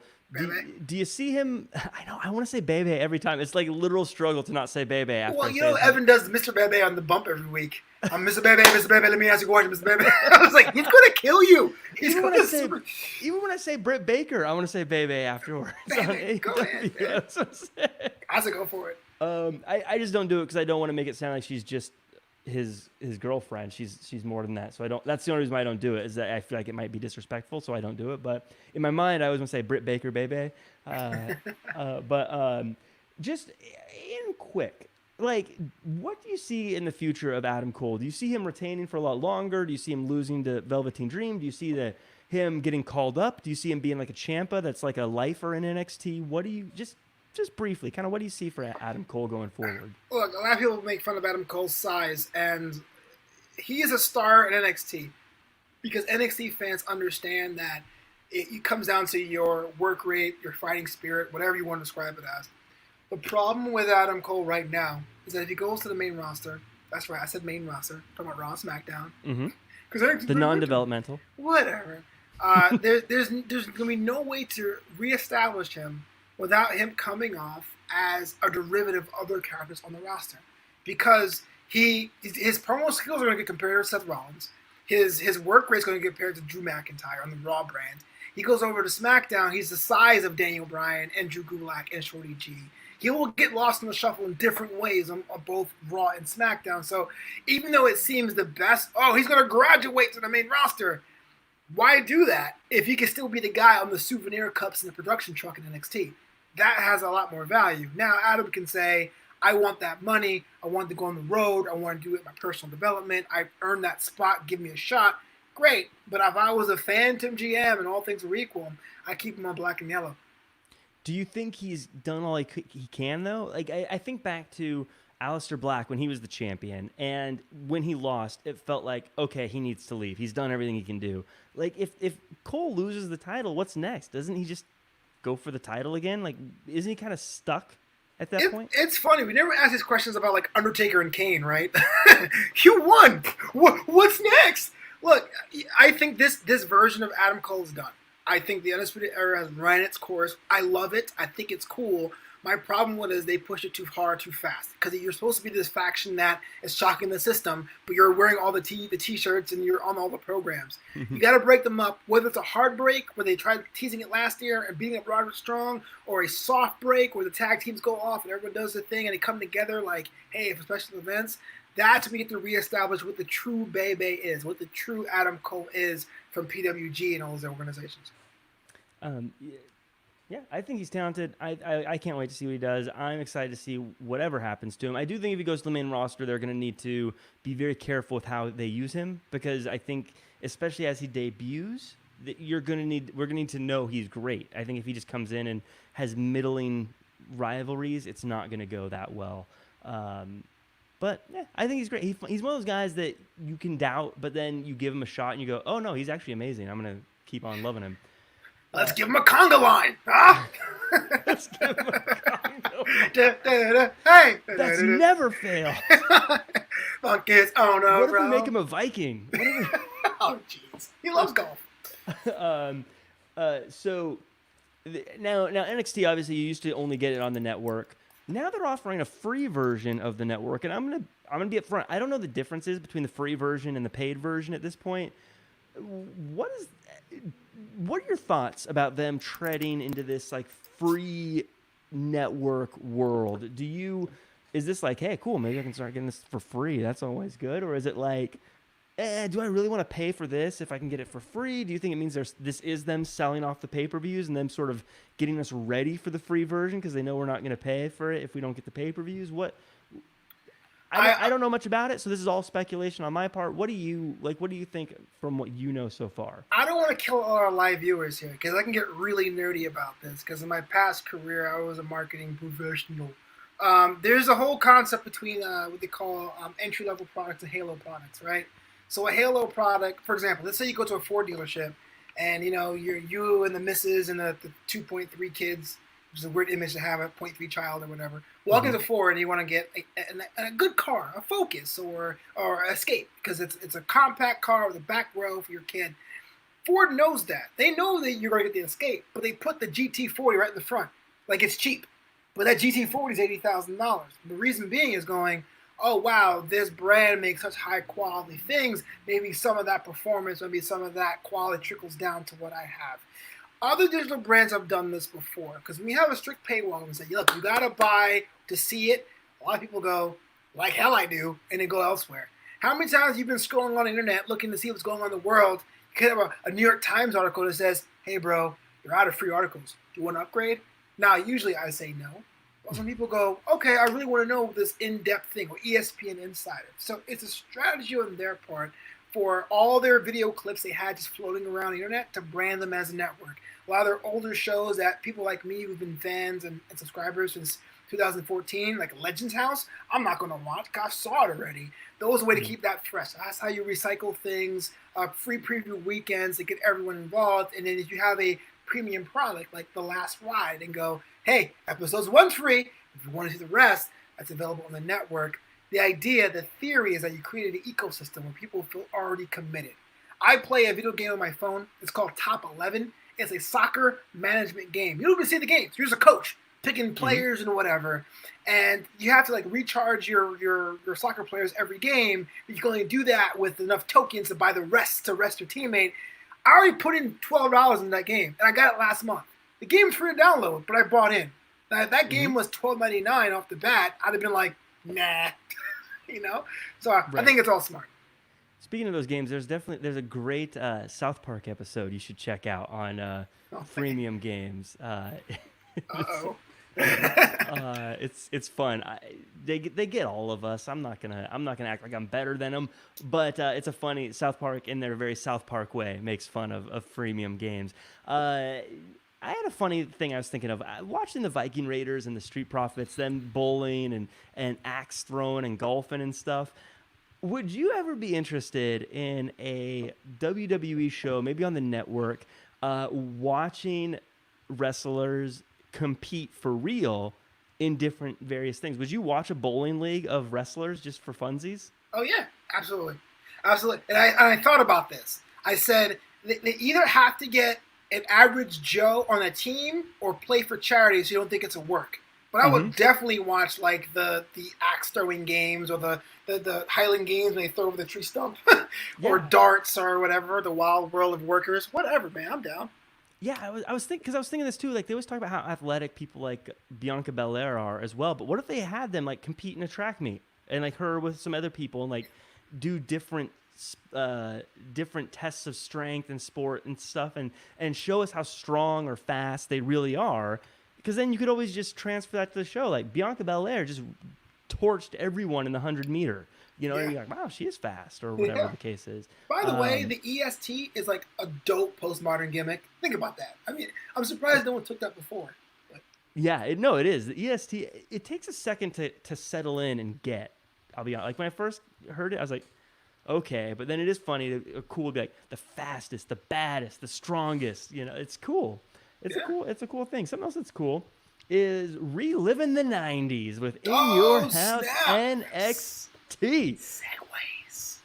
Do you see him? I know I want to say Bebe every time. It's like a literal struggle to not say Bebe after. Well, Evan does Mr. Bebe on the bump every week. I'm Mr. Bebe, let me ask you a question, Mr. Bebe. I was like, he's gonna kill you. Even when I say Britt Baker, I want to say Bebe afterwards. Bebe, go ahead. Yeah. I say go for it. I just don't do it because I don't want to make it sound like she's just his girlfriend. She's more than that. So I don't. That's the only reason why I don't do it, is that I feel like it might be disrespectful, so I don't do it. But in my mind, I always want to say Britt Baker, Bebe. But just in quick, like, what do you see in the future of Adam Cole? Do you see him retaining for a lot longer? Do you see him losing to Velveteen Dream? Do you see him getting called up? Do you see him being like a Ciampa that's like a lifer in NXT? What do you just briefly, kind of, what do you see for Adam Cole going forward? Look, a lot of people make fun of Adam Cole's size, and he is a star in NXT because NXT fans understand that it comes down to your work rate, your fighting spirit, whatever you want to describe it as. The problem with Adam Cole right now is that if he goes to the main roster, that's right, I said main roster, I'm talking about Raw and SmackDown. Mm-hmm. The non-developmental. Whatever. There's going to be no way to reestablish him without him coming off as a derivative of other characters on the roster. Because his promo skills are going to get compared to Seth Rollins. His work rate is going to get compared to Drew McIntyre on the Raw brand. He goes over to SmackDown, he's the size of Daniel Bryan and Drew Gulak and Shorty G. He will get lost in the shuffle in different ways on both Raw and SmackDown. So even though it seems the best, he's going to graduate to the main roster, why do that if he can still be the guy on the souvenir cups in the production truck in NXT? That has a lot more value. Now, Adam can say, I want that money. I want to go on the road. I want to do it my personal development. I've earned that spot. Give me a shot. Great. But if I was a Phantom GM and all things were equal, I keep him on black and yellow. Do you think he's done all he can, though? Like, I think back to Aleister Black when he was the champion, and when he lost, it felt like, okay, he needs to leave. He's done everything he can do. Like, if Cole loses the title, what's next? Doesn't he just go for the title again? Like, isn't he kind of stuck at that point? It's funny. We never ask these questions about, like, Undertaker and Kane, right? You won. What's next? Look, I think this version of Adam Cole is done. I think the Undisputed Era has run its course. I love it. I think it's cool. My problem with it is they push it too hard, too fast. Because you're supposed to be this faction that is shocking the system, but you're wearing all the t-shirts and you're on all the programs. You got to break them up. Whether it's a hard break where they tried teasing it last year and beating up Roderick Strong, or a soft break where the tag teams go off and everyone does their thing and they come together like, hey, for special events. That's when we get to reestablish what the true Bebe is, what the true Adam Cole is from PWG and all those organizations. Yeah, I think he's talented. I can't wait to see what he does. I'm excited to see whatever happens to him. I do think if he goes to the main roster, they're going to need to be very careful with how they use him, because I think, especially as he debuts, that we're going to need to know he's great. I think if he just comes in and has middling rivalries, it's not going to go that well. But yeah, I think he's great. He's one of those guys that you can doubt, but then you give him a shot and you go, oh no, he's actually amazing. I'm going to keep on loving him. Let's give him a conga line. Huh? Let's give him a conga line. Hey! That's never failed. Funk is on a What if we make him a Viking? Oh, jeez. He loves golf. So now NXT, obviously, you used to only get it on the network. Now they're offering a free version of the network, and I'm gonna be upfront. I don't know the differences between the free version and the paid version at this point. What are your thoughts about them treading into this like free network world? Is this like, hey, cool, maybe I can start getting this for free? That's always good. Or is it like, do I really want to pay for this if I can get it for free? Do you think it means this is them selling off the pay-per-views and them sort of getting us ready for the free version because they know we're not going to pay for it if we don't get the pay-per-views? I don't know much about it, so this is all speculation on my part. What do you think from what you know so far? I don't want to kill all our live viewers here because I can get really nerdy about this because in my past career, I was a marketing professional. There's a whole concept between what they call entry-level products and Halo products, right? So a Halo product, for example, let's say you go to a Ford dealership and, you and the missus and the 2.3 kids, which is a weird image to have, a 0.3 child or whatever, walk into Ford and you want to get a good car, a Focus or Escape, because it's a compact car with a back row for your kid. Ford knows that. They know that you're going to get the Escape, but they put the GT40 right in the front. Like it's cheap. But that GT40 is $80,000. The reason being is going, oh, wow, this brand makes such high-quality things. Maybe some of that performance, maybe some of that quality trickles down to what I have. Other digital brands have done this before because we have a strict paywall and say, look, you got to buy to see it. A lot of people go, like hell I do, and then go elsewhere. How many times have you been scrolling on the internet looking to see what's going on in the world? You could have a New York Times article that says, hey, bro, you're out of free articles. Do you want to upgrade? Now, usually I say no. But some people go, okay, I really want to know this in-depth thing, or ESPN Insider. So it's a strategy on their part for all their video clips they had just floating around the internet to brand them as a network. A lot of their older shows that people like me who've been fans and subscribers since 2014, like Legends House, I'm not going to watch because I saw it already. Those are a way to keep that fresh. That's how you recycle things, free preview weekends to get everyone involved. And then if you have a premium product like The Last Ride and go, hey, episodes 1 free. If you want to see the rest, that's available on the network. The theory is that you created an ecosystem where people feel already committed. I play a video game on my phone. It's called Top 11. It's a soccer management game. You don't even see the games. Here's a coach picking players and whatever. And you have to recharge your soccer players every game. But you can only do that with enough tokens to buy the rest to rest your teammate. I already put in $12 in that game, and I got it last month. The game's free to download, but I bought in. That game was $12.99 off the bat. I'd have been like, nah, So I think it's all smart. Speaking of those games, there's a great South Park episode you should check out on freemium games. It's fun. They get all of us. I'm not gonna act like I'm better than them, but it's a funny South Park in their very South Park way makes fun of freemium games. I had a funny thing I was thinking of. Watching the Viking Raiders and the Street Profits, them bowling and axe throwing and golfing and stuff. Would you ever be interested in a WWE show, maybe on the network, watching wrestlers compete for real in different various things? Would you watch a bowling league of wrestlers just for funsies? Oh, yeah, absolutely. Absolutely. And I thought about this. I said they either have to get an average Joe on a team or play for charity so you don't think it's a work. But I would definitely watch like the axe throwing games or the Highland games when they throw over the tree stump or darts or whatever, the wild world of workers. Whatever, man. I'm down. Yeah, I was thinking this too. Like they always talk about how athletic people like Bianca Belair are as well. But what if they had them like compete in a track meet and like her with some other people and like do different tests of strength and sport and stuff and show us how strong or fast they really are, because then you could always just transfer that to the show. Like Bianca Belair just torched everyone in the 100-meter, and you're like, wow, she is fast, or whatever the case is. By the way, the EST is like a dope postmodern gimmick. Think about that. I mean, I'm surprised no one took that before. But. Yeah, it is. The EST, it takes a second to settle in and get. I'll be honest. Like when I first heard it, I was like, okay, but then it is funny, cool to be like the fastest, the baddest, the strongest. It's cool. It's a cool thing. Something else that's cool is reliving the '90s with In Your House NXT. Segways.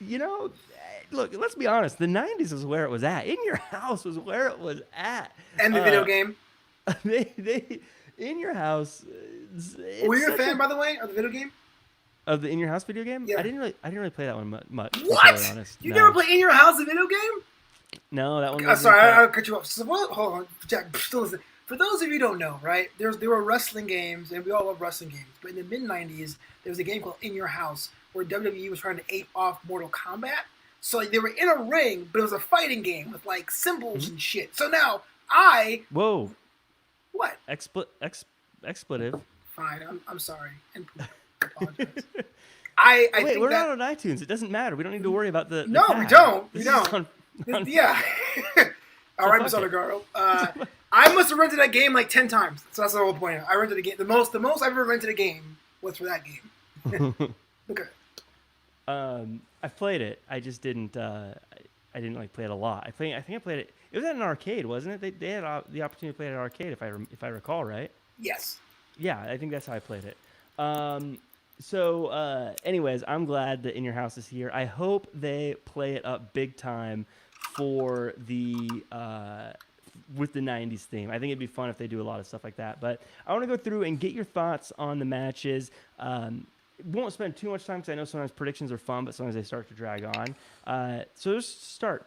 Look, let's be honest. The '90s was where it was at. In Your House was where it was at. And the video game. They In Your House. Were you a fan, by the way, of the video game? Of the In Your House video game? Yeah. I didn't really play that one much. What? To be honest. You never played In Your House, the video game? No, that one. Sorry, I'll cut you off. So, hold on, Jack. Still listen. For those of you who don't know, right? There were wrestling games, and we all love wrestling games. But in the mid '90s, there was a game called In Your House where WWE was trying to ape off Mortal Kombat. So they were in a ring, but it was a fighting game with like symbols and shit. So now Whoa. What? Expletive. Fine. I'm sorry. And apologize. Wait, we're not on iTunes. It doesn't matter. We don't need to worry about the No, tag. we don't. This We don't. Yeah. All right, Miss Undergaro. I must have rented that game like 10 times. So that's the whole point. I rented a game. The most I've ever rented a game was for that game. Okay. I played it. I just didn't. I didn't like play it a lot. I think I played it. It was at an arcade, wasn't it? They had the opportunity to play it at an arcade, if I recall, right? Yes. Yeah, I think that's how I played it. So, anyways, I'm glad that In Your House is here. I hope they play it up big time for the with the '90s theme. I think it'd be fun if they do a lot of stuff like that. But I want to go through and get your thoughts on the matches. Won't spend too much time because I know sometimes predictions are fun, but sometimes they start to drag on. So let's start.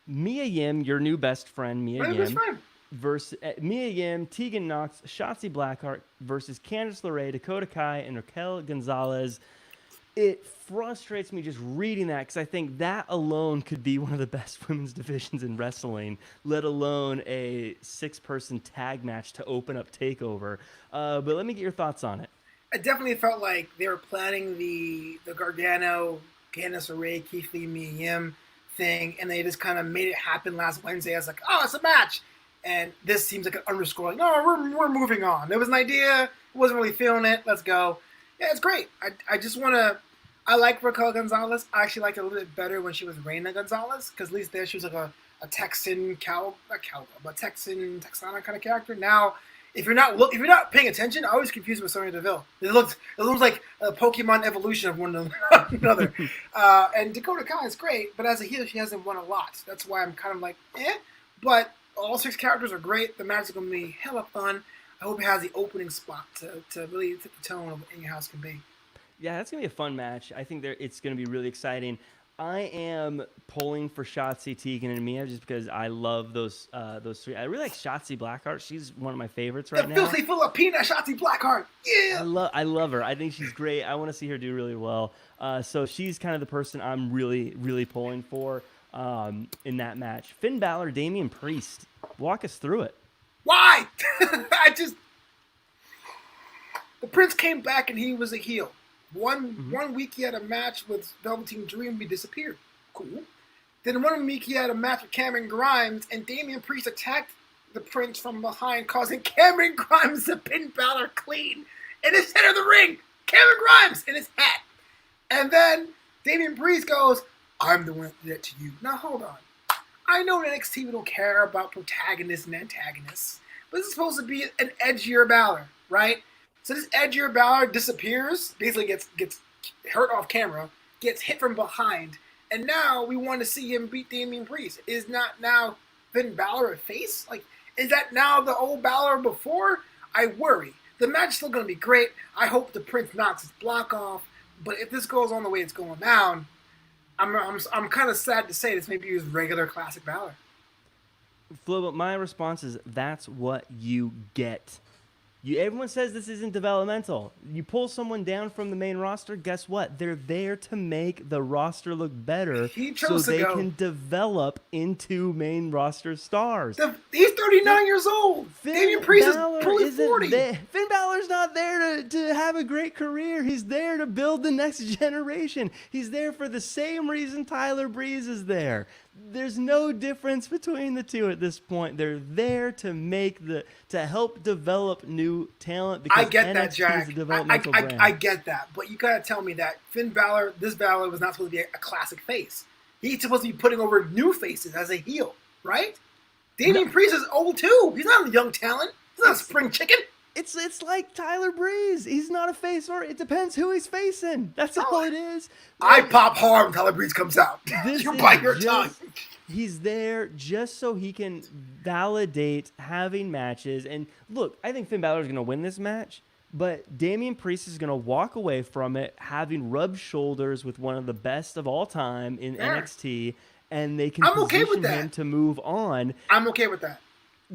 Mia Yim, your new best friend, Mia Yim. Versus Mia Yim, Tegan Knox, Shotzi Blackheart versus Candice LeRae, Dakota Kai, and Raquel Gonzalez. It frustrates me just reading that because I think that alone could be one of the best women's divisions in wrestling, let alone a 6-person tag match to open up Takeover. But let me get your thoughts on it. I definitely felt like they were planning the Gargano, Candice LeRae, Keith Lee, Mia Yim thing, and they just kind of made it happen last Wednesday. I was like, oh, it's a match. And this seems like an underscore. Like, no, we're moving on. There was an idea. Wasn't really feeling it. Let's go. Yeah, it's great. I just want to... I like Raquel Gonzalez. I actually liked it a little bit better when she was Reina Gonzalez, because at least there she was like a Texan Texana kind of character. Now, if you're not paying attention, I always confuse with Sonya Deville. It looks like a Pokemon evolution of one another. And Dakota Kai is great, but as a heel, she hasn't won a lot. That's why I'm kind of like, eh. But all 6 characters are great. The match is going to be hella fun. I hope it has the opening spot to really set the tone of what In Your House can be. Yeah, that's going to be a fun match. I think it's going to be really exciting. I am pulling for Shotzi, Tegan, and Mia just because I love those 3. I really like Shotzi Blackheart. She's one of my favorites right now. The filthy Filipina Shotzi Blackheart. Yeah. I love her. I think she's great. I want to see her do really well. So she's kind of the person I'm really, really pulling for in that match. Finn Balor, Damian Priest. Walk us through it. Why? The Prince came back and he was a heel. One week he had a match with Velveteen Dream, he disappeared. Cool. Then one week he had a match with Cameron Grimes, and Damian Priest attacked the Prince from behind, causing Cameron Grimes to pin Balor clean in the center of the ring. Cameron Grimes in his hat. And then Damian Priest goes, I'm the one that did that to you. Now hold on. I know in NXT we don't care about protagonists and antagonists, but this is supposed to be an edgier Balor, right? So this edgier Balor disappears, basically gets hurt off camera, gets hit from behind, and now we want to see him beat Damian Priest. Is not now Finn Balor a face? Like, is that now the old Balor before? I worry. The match is still going to be great. I hope the Prince knocks his block off. But if this goes on the way it's going down, I'm kind of sad to say this maybe use regular classic Balor. Flobo, my response is that's what you get. Everyone says this isn't developmental. You pull someone down from the main roster, guess what? They're there to make the roster look better so they can develop into main roster stars. He's 39 years old. Damian Priest is probably 40. Finn Balor's not there to have a great career. He's there to build the next generation. He's there for the same reason Tyler Breeze is there. There's no difference between the two at this point. They're there to help develop new talent because I get NXT that, Jack. is a developmental brand. I get that, but you gotta tell me that this Balor was not supposed to be a classic face. He's supposed to be putting over new faces as a heel, right? Damian Priest is old too. He's not a young talent. He's not a spring chicken. It's like Tyler Breeze. He's not a face, or it depends who he's facing. That's all it is. I pop hard when Tyler Breeze comes out. You bite your tongue. He's there just so he can validate having matches. And look, I think Finn Balor is going to win this match, but Damian Priest is going to walk away from it having rubbed shoulders with one of the best of all time in NXT, and they can position him to move on. I'm okay with that.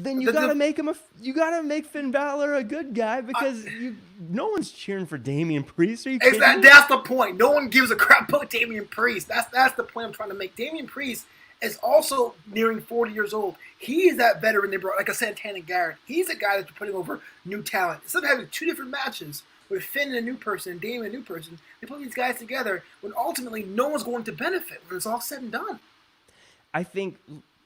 Then you gotta make Finn Balor a good guy because no one's cheering for Damian Priest. Are you kidding me? That's the point. No one gives a crap about Damian Priest. That's the point I'm trying to make. Damian Priest is also nearing 40 years old. He is that veteran they brought, like a Santana Garrett. He's a guy that's putting over new talent. Instead of having two different matches with Finn and a new person and Damian and a new person, they put these guys together when ultimately no one's going to benefit when it's all said and done. I think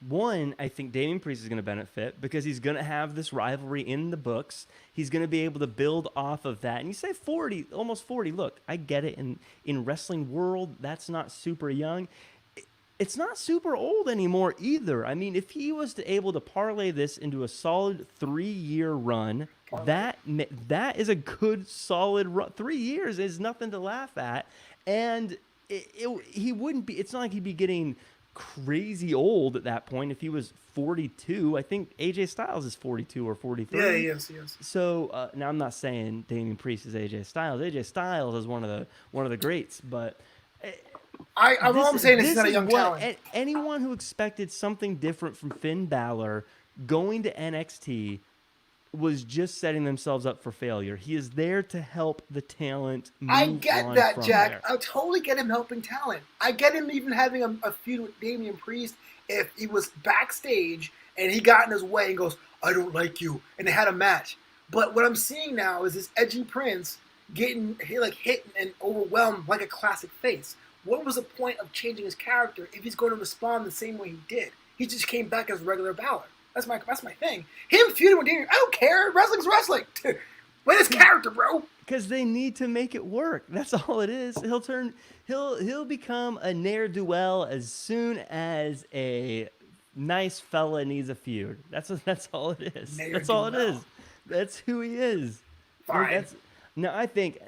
Damian Priest is going to benefit because he's going to have this rivalry in the books. He's going to be able to build off of that. And you say 40, almost 40. Look, I get it. In wrestling world, that's not super young. It's not super old anymore either. I mean, if he was able to parlay this into a solid 3-year run, that is a good solid run. 3 years is nothing to laugh at. And he wouldn't be. It's not like he'd be getting crazy old at that point if he was 42. I think AJ Styles is 42 or 43. Yeah, he is. So now I'm not saying Damian Priest is AJ Styles. AJ Styles is one of the greats, but I'm saying this is not a young talent. Anyone who expected something different from Finn Balor going to NXT was just setting themselves up for failure. He is there to help the talent move on. I get that, Jack. There. I totally get him helping talent. I get him even having a feud with Damian Priest if he was backstage and he got in his way and goes, "I don't like you," and they had a match. But what I'm seeing now is this edgy Prince getting hit and overwhelmed like a classic face. What was the point of changing his character if he's going to respond the same way he did? He just came back as regular Balor. That's my thing. Him feuding with Damian, I don't care. Wrestling's wrestling. Win his character, bro. Because they need to make it work. That's all it is. He'll become a ne'er-do-well as soon as a nice fella needs a feud. That's all it is. That's all it is. That's who he is. Fine. Now, I think,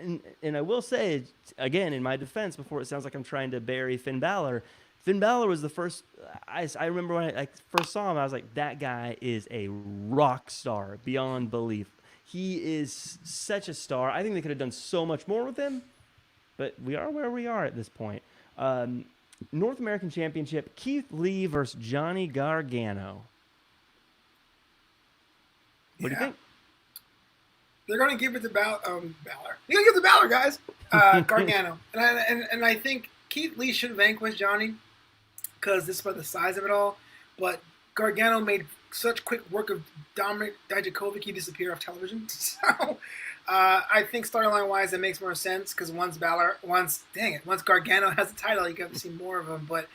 and I will say, again, in my defense, before it sounds like I'm trying to bury Finn Balor was the first. I remember when I first saw him, I was like, that guy is a rock star beyond belief. He is such a star. I think they could have done so much more with him, but we are where we are at this point. North American Championship, Keith Lee versus Johnny Gargano. What do you think? They're going to give it to Balor. They're going to give it to Balor, guys. Gargano. And I think Keith Lee should vanquish Johnny because this is about the size of it all. But Gargano made such quick work of Dominic Dijakovic, he disappeared off television. So I think storyline-wise, it makes more sense because once Gargano has the title, you get to see more of him. But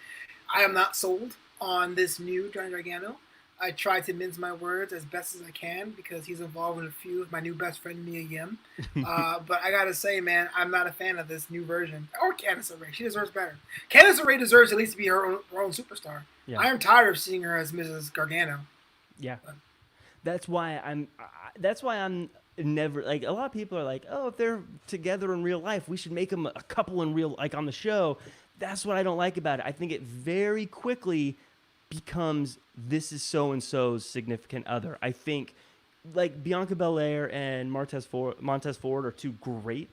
I am not sold on this new Johnny Gargano. I try to mince my words as best as I can because he's involved in a feud with my new best friend, Mia Yim. But I got to say, man, I'm not a fan of this new version. Or Candice LeRae. She deserves better. Candice LeRae deserves at least to be her own superstar. Yeah. I am tired of seeing her as Mrs. Gargano. Yeah. That's why I'm never, like, a lot of people are like, oh, if they're together in real life, we should make them a couple in real, like, on the show. that's what I don't like about it. I think it very quickly becomes this is so and so's significant other. I think like Bianca Belair and Montez Ford are two great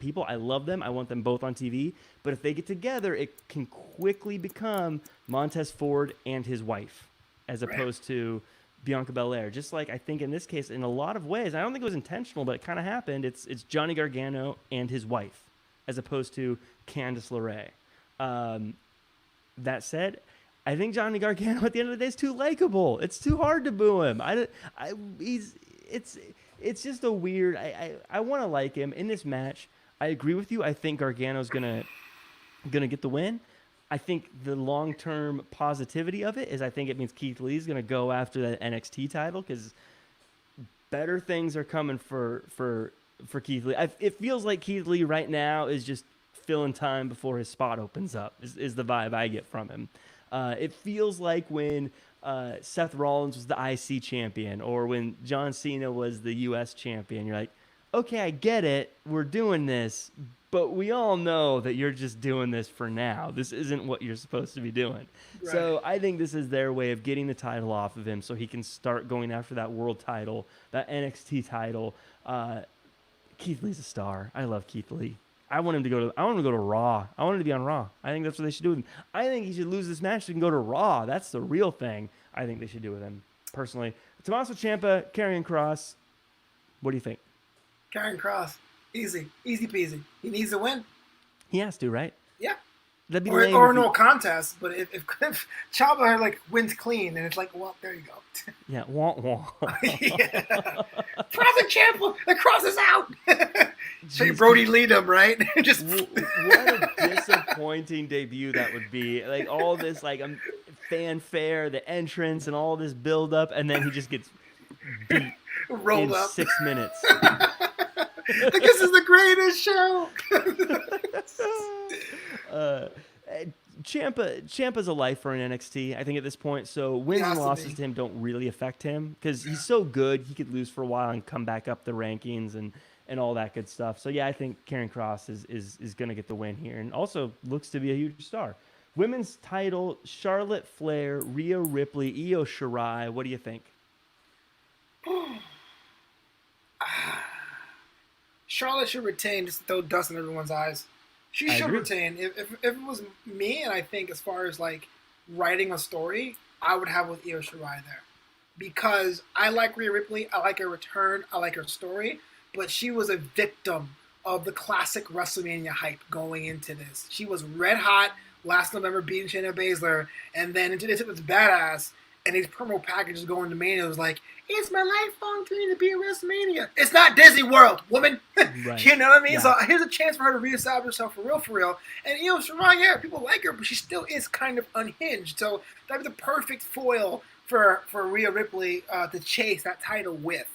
people. I love them. I want them both on TV. But if they get together, it can quickly become Montez Ford and his wife, as opposed to Bianca Belair. Just like I think in this case, in a lot of ways, I don't think it was intentional, but it kind of happened. It's Johnny Gargano and his wife, as opposed to Candice LeRae. That said, I think Johnny Gargano at the end of the day is too likable. It's too hard to boo him. It's just a weird. I want to like him in this match. I agree with you. I think Gargano's gonna get the win. I think the long-term positivity of it is I think it means Keith Lee's gonna go after that NXT title because better things are coming for Keith Lee. It feels like Keith Lee right now is just filling time before his spot opens up. Is the vibe I get from him. It feels like when Seth Rollins was the IC champion or when John Cena was the US champion. You're like, okay, I get it. We're doing this, but we all know that you're just doing this for now. This isn't what you're supposed to be doing. Right. So I think this is their way of getting the title off of him so he can start going after that world title, that NXT title. Keith Lee's a star. I love Keith Lee. I want him to go to Raw. I want him to be on Raw. I think that's what they should do with him. I think he should lose this match so he can go to Raw. That's the real thing I think they should do with him, personally. Tommaso Ciampa, Karrion Kross. What do you think? Karrion Kross. Easy peasy. He needs to win. He has to, right? Yeah. That'd be or no contest, but if Ciampa like wins clean, and it's like, well, there you go. Yeah, wah. Yeah. Profit Ciampa, the Cross is out. So Brody lead him, right? Just what a disappointing debut that would be. Like all this like fanfare, the entrance, and all this build up, and then he just gets beat rolled in up 6 minutes. This is the greatest show. Ciampa's a life for an NXT, I think, at this point. So wins and losses to him don't really affect him because he's so good. He could lose for a while and come back up the rankings and all that good stuff. So, yeah, I think Karrion Kross is going to get the win here and also looks to be a huge star. Women's title, Charlotte Flair, Rhea Ripley, Io Shirai. What do you think? Charlotte should retain, just to throw dust in everyone's eyes. She should retain. If it was me, and I think as far as like writing a story, I would have with Io Shirai there. Because I like Rhea Ripley, I like her return, I like her story, but she was a victim of the classic WrestleMania hype going into this. She was red hot last November beating Shayna Baszler, and then into this it was badass, and these promo packages going to Mania was like, it's my lifelong dream to be at WrestleMania. It's not Disney World, woman. Right. You know what I mean? Yeah. So here's a chance for her to reestablish herself for real. And Io Shirai, yeah, people like her, but she still is kind of unhinged. So that'd be the perfect foil for Rhea Ripley to chase that title with.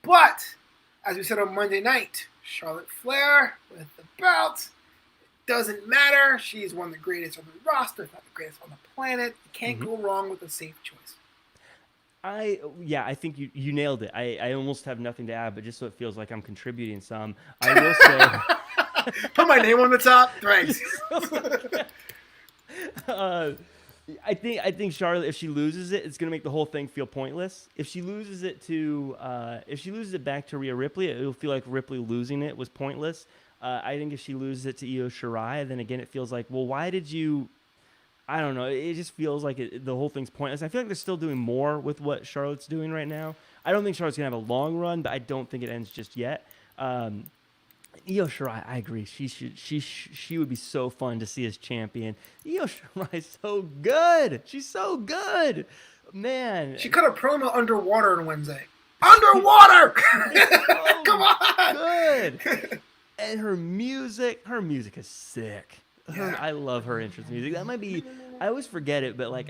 But, as we said on Monday night, Charlotte Flair with the belt. Doesn't matter. She's one of the greatest on the roster, if not the greatest on the planet. You can't go wrong with a safe choice. I think you nailed it. I almost have nothing to add, but just so it feels like I'm contributing some, I will say... Put my name on the top. Right. I think Charlotte, if she loses it, it's going to make the whole thing feel pointless. If she loses it back to Rhea Ripley, it'll feel like Ripley losing it was pointless. I think if she loses it to Io Shirai, then again it feels like, well, why did you... I don't know. It just feels like the whole thing's pointless. I feel like they're still doing more with what Charlotte's doing right now. I don't think Charlotte's going to have a long run, but I don't think it ends just yet. Io Shirai, I agree. She would be so fun to see as champion. Io Shirai's so good. She's so good. Man. She cut a promo underwater on Wednesday. Underwater! Come on! Good. And her music is sick. I love her entrance music. That might be, I always forget it, but like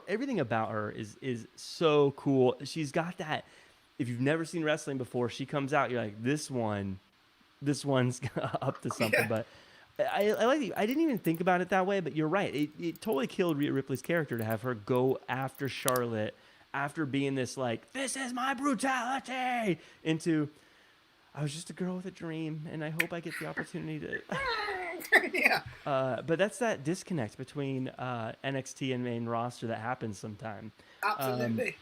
everything about her is so cool. She's got that. If you've never seen wrestling before, she comes out, you're like, this one's up to something. Yeah. But I like. I didn't even think about it that way, but you're right. It totally killed Rhea Ripley's character to have her go after Charlotte after being this like, this is my brutality, into, I was just a girl with a dream, and I hope I get the opportunity to Yeah, But that's that disconnect between NXT and main roster that happens sometime. absolutely.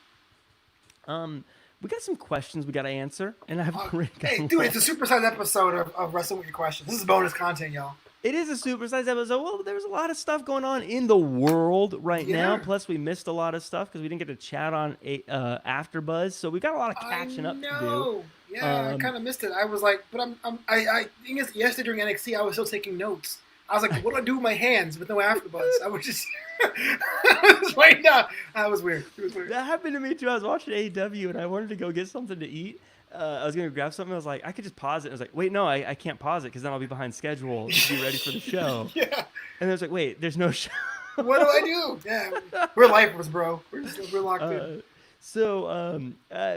We got some questions we got to answer, and I've already got Hey, a dude, lot. it's a supersized episode of Wrestling with Your Questions. This is bonus content, y'all. It is a supersized episode. Well, there's a lot of stuff going on in the world right now. Yeah. Plus, we missed a lot of stuff because we didn't get to chat on AfterBuzz. So we got a lot of I catching up to do. know. Yeah, I kind of missed it. I was like, but I think it's yesterday during NXT, I was still taking notes. I was like, what do I do with my hands with no AfterBuzz? I was just, I was waiting out. That was weird. It was weird. That happened to me too. I was watching AEW and I wanted to go get something to eat. I was gonna grab something. I was like, I could just pause it. I was like, wait, no, I can't pause it because then I'll be behind schedule to be ready for the show. Yeah. And I was like, wait, there's no show. What do I do? Yeah, we're lifers, bro. We're locked in. So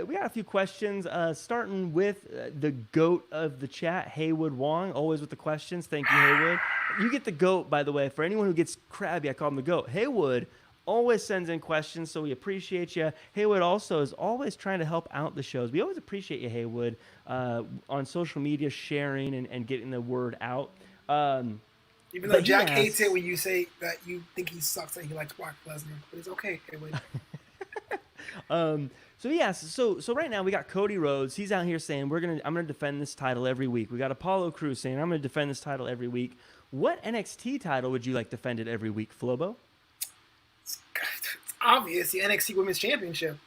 we got a few questions, starting with the GOAT of the chat, Haywood Wong, always with the questions. Thank you, Haywood. You get the GOAT, by the way. For anyone who gets crabby, I call him the GOAT. Haywood always sends in questions, so we appreciate you. Haywood also is always trying to help out the shows. We always appreciate you, Haywood, on social media, sharing and getting the word out. Even though Jack hates it when you say that you think he sucks and he likes Brock Lesnar, but it's okay, Haywood. So right now we got Cody Rhodes. He's out here saying I'm gonna defend this title every week. We got Apollo Crews saying I'm gonna defend this title every week. What NXT title would you like defended every week, Flobo? It's obvious, the NXT Women's Championship.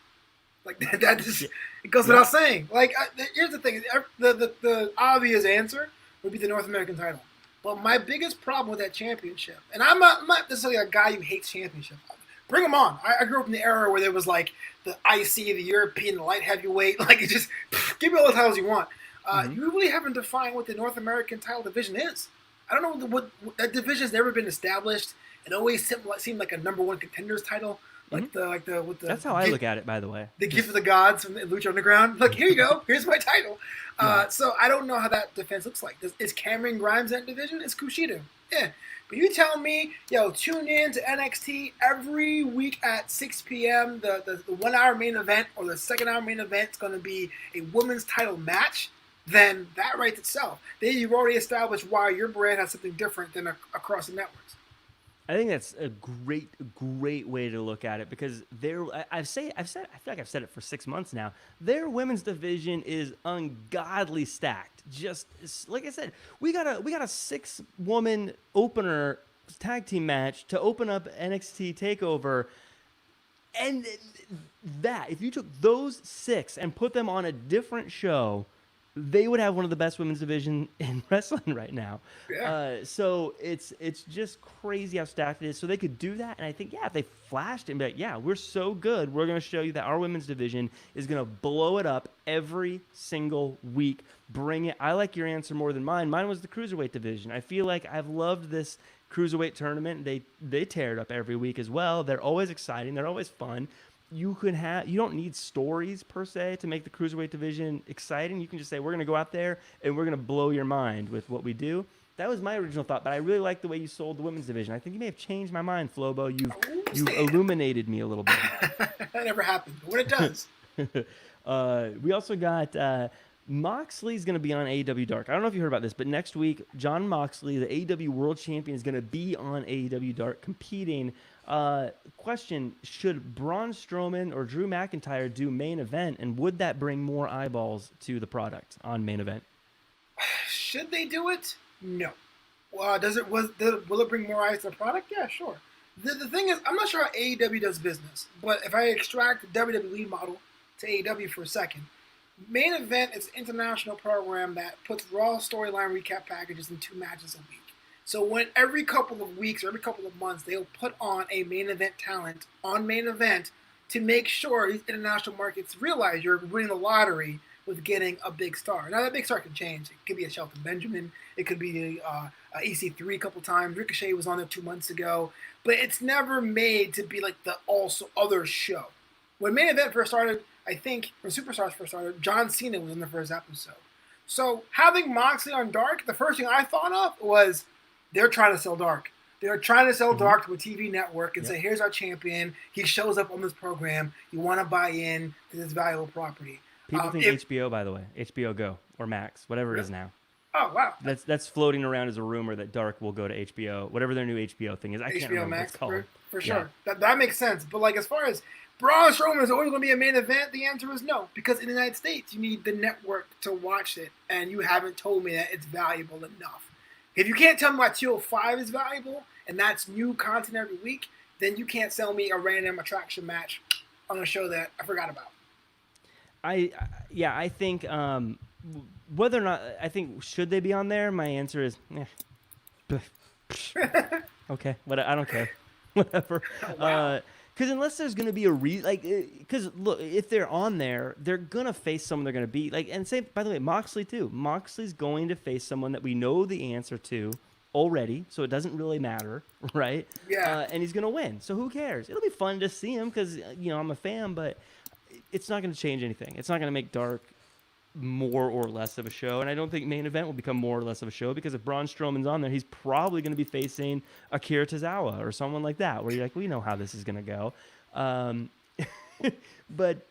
Like that just it goes without saying. Like here's the thing: the obvious answer would be the North American title. But my biggest problem with that championship, and I'm not necessarily a guy who hates championships. Bring them on. I grew up in the era where there was like the IC, the European, the light heavyweight. Like it just give me all the titles you want. You really haven't defined what the North American title division is. I don't know what that division's never been established. It always seemed like a number one contenders title. Like the That's how I look at it, by the way. The gift of the gods from the Lucha Underground. Look, here you go. Here's my title. So I don't know how that defense looks like. Is Cameron Grimes that division? Is Kushida? Yeah. But you tell me, tune in to NXT every week at 6 p.m. The 1 hour main event or the second hour main event is going to be a women's title match. Then that writes itself. Then you've already established why your brand has something different than across the networks. I think that's a great way to look at it because I feel like I've said it for 6 months now. Their women's division is ungodly stacked. Just like I said, we got a 6-woman opener tag team match to open up NXT Takeover, and that if you took those 6 and put them on a different show, they would have one of the best women's division in wrestling right now. Yeah. So it's just crazy how stacked it is. So they could do that, and I think if they flashed and be like, yeah, we're so good, we're going to show you that our women's division is going to blow it up every single week. Bring it. I like your answer more than mine. Mine was the cruiserweight division. I feel like I've loved this cruiserweight tournament. They tear it up every week as well. They're always exciting. They're always fun. You don't need stories per se to make the cruiserweight division exciting. You can just say, we're going to go out there and we're going to blow your mind with what we do. That was my original thought, but I really like the way you sold the women's division. I think you may have changed my mind, Flobo. You've illuminated me a little bit. That never happened, but when it does. We also got Moxley's going to be on AEW Dark. I don't know if you heard about this, but next week, Jon Moxley, the AEW World Champion, is going to be on AEW Dark competing. Question, should Braun Strowman or Drew McIntyre do main event, and would that bring more eyeballs to the product on main event? Should they do it? No. Will it bring more eyes to the product? Yeah, sure. The thing is, I'm not sure how AEW does business, but if I extract the WWE model to AEW for a second, main event is an international program that puts Raw storyline recap packages in 2 matches a week. So when every couple of weeks or every couple of months, they'll put on a main event talent on main event to make sure these international markets realize you're winning the lottery with getting a big star. Now, that big star can change. It could be a Shelton Benjamin. It could be a EC3 a couple times. Ricochet was on there 2 months ago. But it's never made to be like the also other show. When main event first started, I think, when Superstars first started, John Cena was in the first episode. So having Moxley on Dark, the first thing I thought of was, they're trying to sell Dark. They're trying to sell Dark to a TV network and say, here's our champion. He shows up on this program. You want to buy in to this valuable property. People think HBO, by the way. HBO Go or Max, whatever it is now. Oh wow. That's floating around as a rumor that Dark will go to HBO, whatever their new HBO thing is. I can't HBO remember what Max it's called. for Yeah. sure. That makes sense. But like as far as Braun Strowman is always going to be a main event, the answer is no. Because in the United States, you need the network to watch it, and you haven't told me that it's valuable enough. If you can't tell me why 205 is valuable, and that's new content every week, then you can't sell me a random attraction match on a show that I forgot about. I think whether or not I think should they be on there, my answer is okay. I don't care. Whatever. Wow. Because unless there's gonna be a because look, if they're on there, they're gonna face someone they're gonna beat. Like, and say by the way, Moxley too. Moxley's going to face someone that we know the answer to already, so it doesn't really matter, right? Yeah. And he's gonna win. So who cares? It'll be fun to see him because I'm a fan, but it's not gonna change anything. It's not gonna make Dark more or less of a show, and I don't think main event will become more or less of a show because if Braun Strowman's on there, he's probably going to be facing Akira Tozawa or someone like that, where you're like, we know how this is going to go. But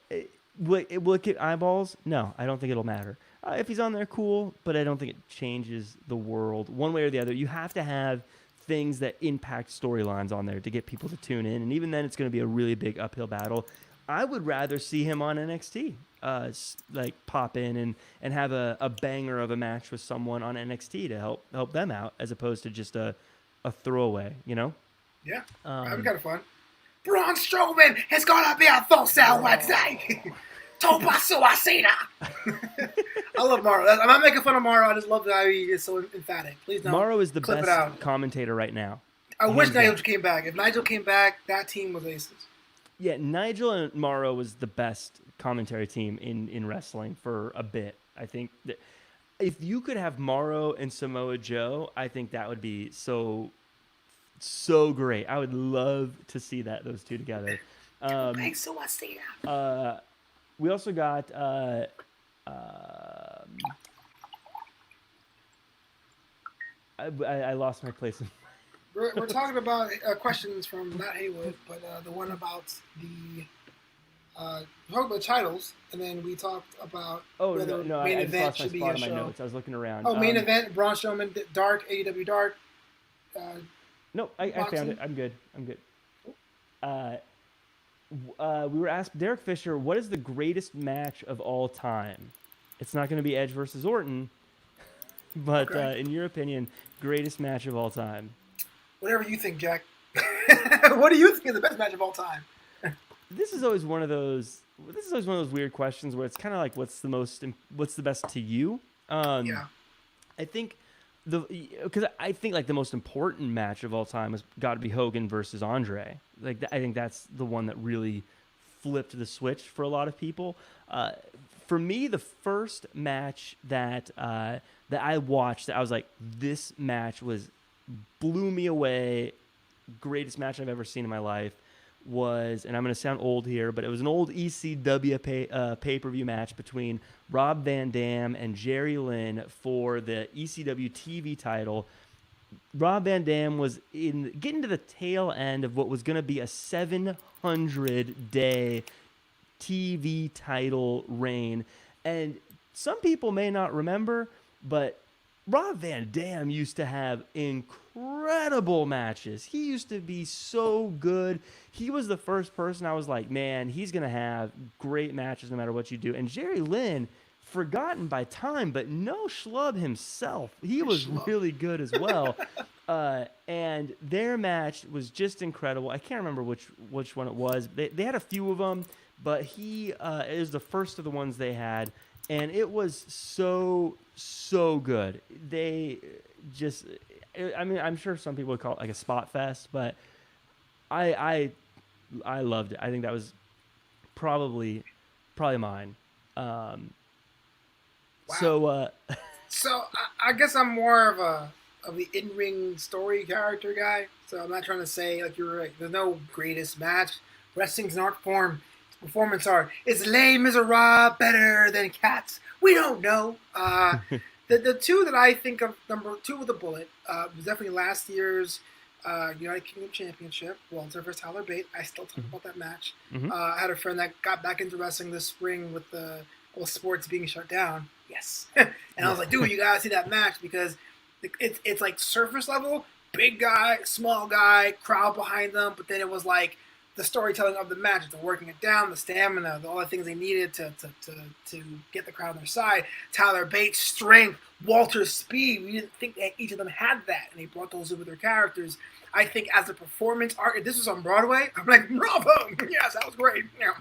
will it get eyeballs? No, I don't think it'll matter. If he's on there, cool, but I don't think it changes the world one way or the other. You have to have things that impact storylines on there to get people to tune in, and even then, it's going to be a really big uphill battle. I would rather see him on NXT. Like pop in and have a banger of a match with someone on NXT to help them out, as opposed to just a throwaway, Yeah, that'd be kind of fun. Braun Strowman is gonna be a full Wednesday. Topasu Asina. I love Morrow. I'm not making fun of Morrow. I just love how he is so emphatic. Please don't. Morrow is the best commentator right now. I wish Nigel came back. If Nigel came back, that team was aces. Yeah, Nigel and Morrow was the best commentary team in wrestling for a bit. I think that if you could have Morrow and Samoa Joe, I think that would be so great. I would love to see those two together. We also got I lost my place. We're talking about questions from Matt Haywood, but the one about the we talked about titles, and then we talked about whether main event should be a show. My notes. I was looking around. Main event: Braun Strowman, Dark, AEW Dark. No, I found it. I'm good. We were asked Derek Fisher, what is the greatest match of all time? It's not going to be Edge versus Orton, but in your opinion, greatest match of all time. Whatever you think, Jack. What do you think is the best match of all time? This is always one of those weird questions where it's kind of like, what's the best to you? Yeah. I think because I think like the most important match of all time has got to be Hogan versus Andre. Like I think that's the one that really flipped the switch for a lot of people. For me, the first match that I watched, that I was like, this match blew me away, greatest match I've ever seen in my life, was, and I'm going to sound old here, but it was an old ECW pay-per-view match between Rob Van Dam and Jerry Lynn for the ECW TV title. Rob Van Dam was getting to the tail end of what was going to be a 700-day TV title reign. And some people may not remember, but Rob Van Dam used to have incredible matches. He used to be so good. He was the first person I was like, man, he's going to have great matches no matter what you do. And Jerry Lynn, forgotten by time, but no schlub himself. He was really good as well. And their match was just incredible. I can't remember which one it was. They had a few of them, but it was the first of the ones they had. And it was so good. They just, I'm sure some people would call it like a spot fest, but I loved it. I think that was probably mine. Wow. So I guess I'm more of the in-ring story character guy. So I'm not trying to say, like you're right, there's no greatest match. Wrestling's an art form. Performance art. Is Les Miserables better than Cats? We don't know. The two that I think of, number two with a bullet, was definitely last year's United Kingdom Championship, Walter versus Tyler Bate. I still talk about that match. Mm-hmm. I had a friend that got back into wrestling this spring with all sports being shut down. yes. And I was like, dude, you gotta see that match because it's like surface level, big guy, small guy, crowd behind them, but then it was like the storytelling of the match, the working it down, the stamina, all the things they needed to get the crowd on their side. Tyler Bates' strength, Walter's speed. We didn't think that each of them had that, and they brought those in with their characters. I think as a performance art, if this was on Broadway, I'm like, bravo! Yes, that was great. Yeah.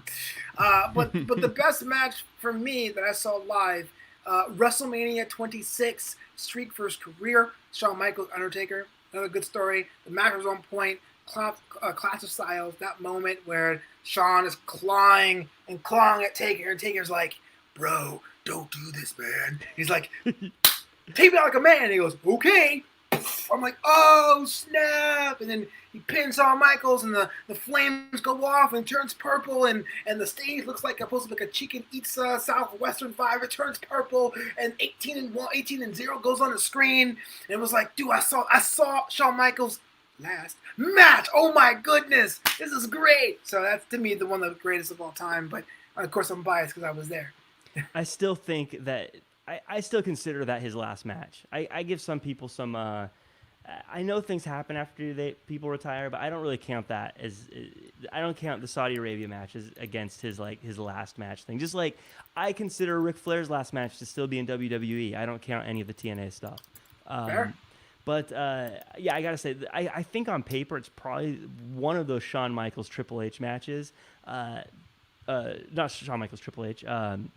But the best match for me that I saw live, WrestleMania 26, streak for his career, Shawn Michaels, Undertaker. Another good story. The match was on point. Clash of Styles, that moment where Shawn is clawing at Taker, and Taker's like, bro, don't do this, man. He's like, take me out like a man. And he goes, okay. I'm like, oh, snap. And then he pins Shawn Michaels, and the flames go off and turns purple, and the stage looks like supposed to be like a Chicken Eats Southwestern 5. It turns purple, and 18-0 goes on the screen. And it was like, dude, I saw Shawn Michaels last match. Oh my goodness, this is great. So that's to me the one of the greatest of all time. But of course I'm biased because I was there. I still think that I still consider that his last match. I give some people some. I know things happen after people retire, but I don't really count that as. I don't count the Saudi Arabia match as against his last match thing. Just like I consider Ric Flair's last match to still be in WWE. I don't count any of the TNA stuff. Fair. But, yeah, I got to say, I think on paper it's probably one of those Shawn Michaels Triple H matches. Not Shawn Michaels Triple H.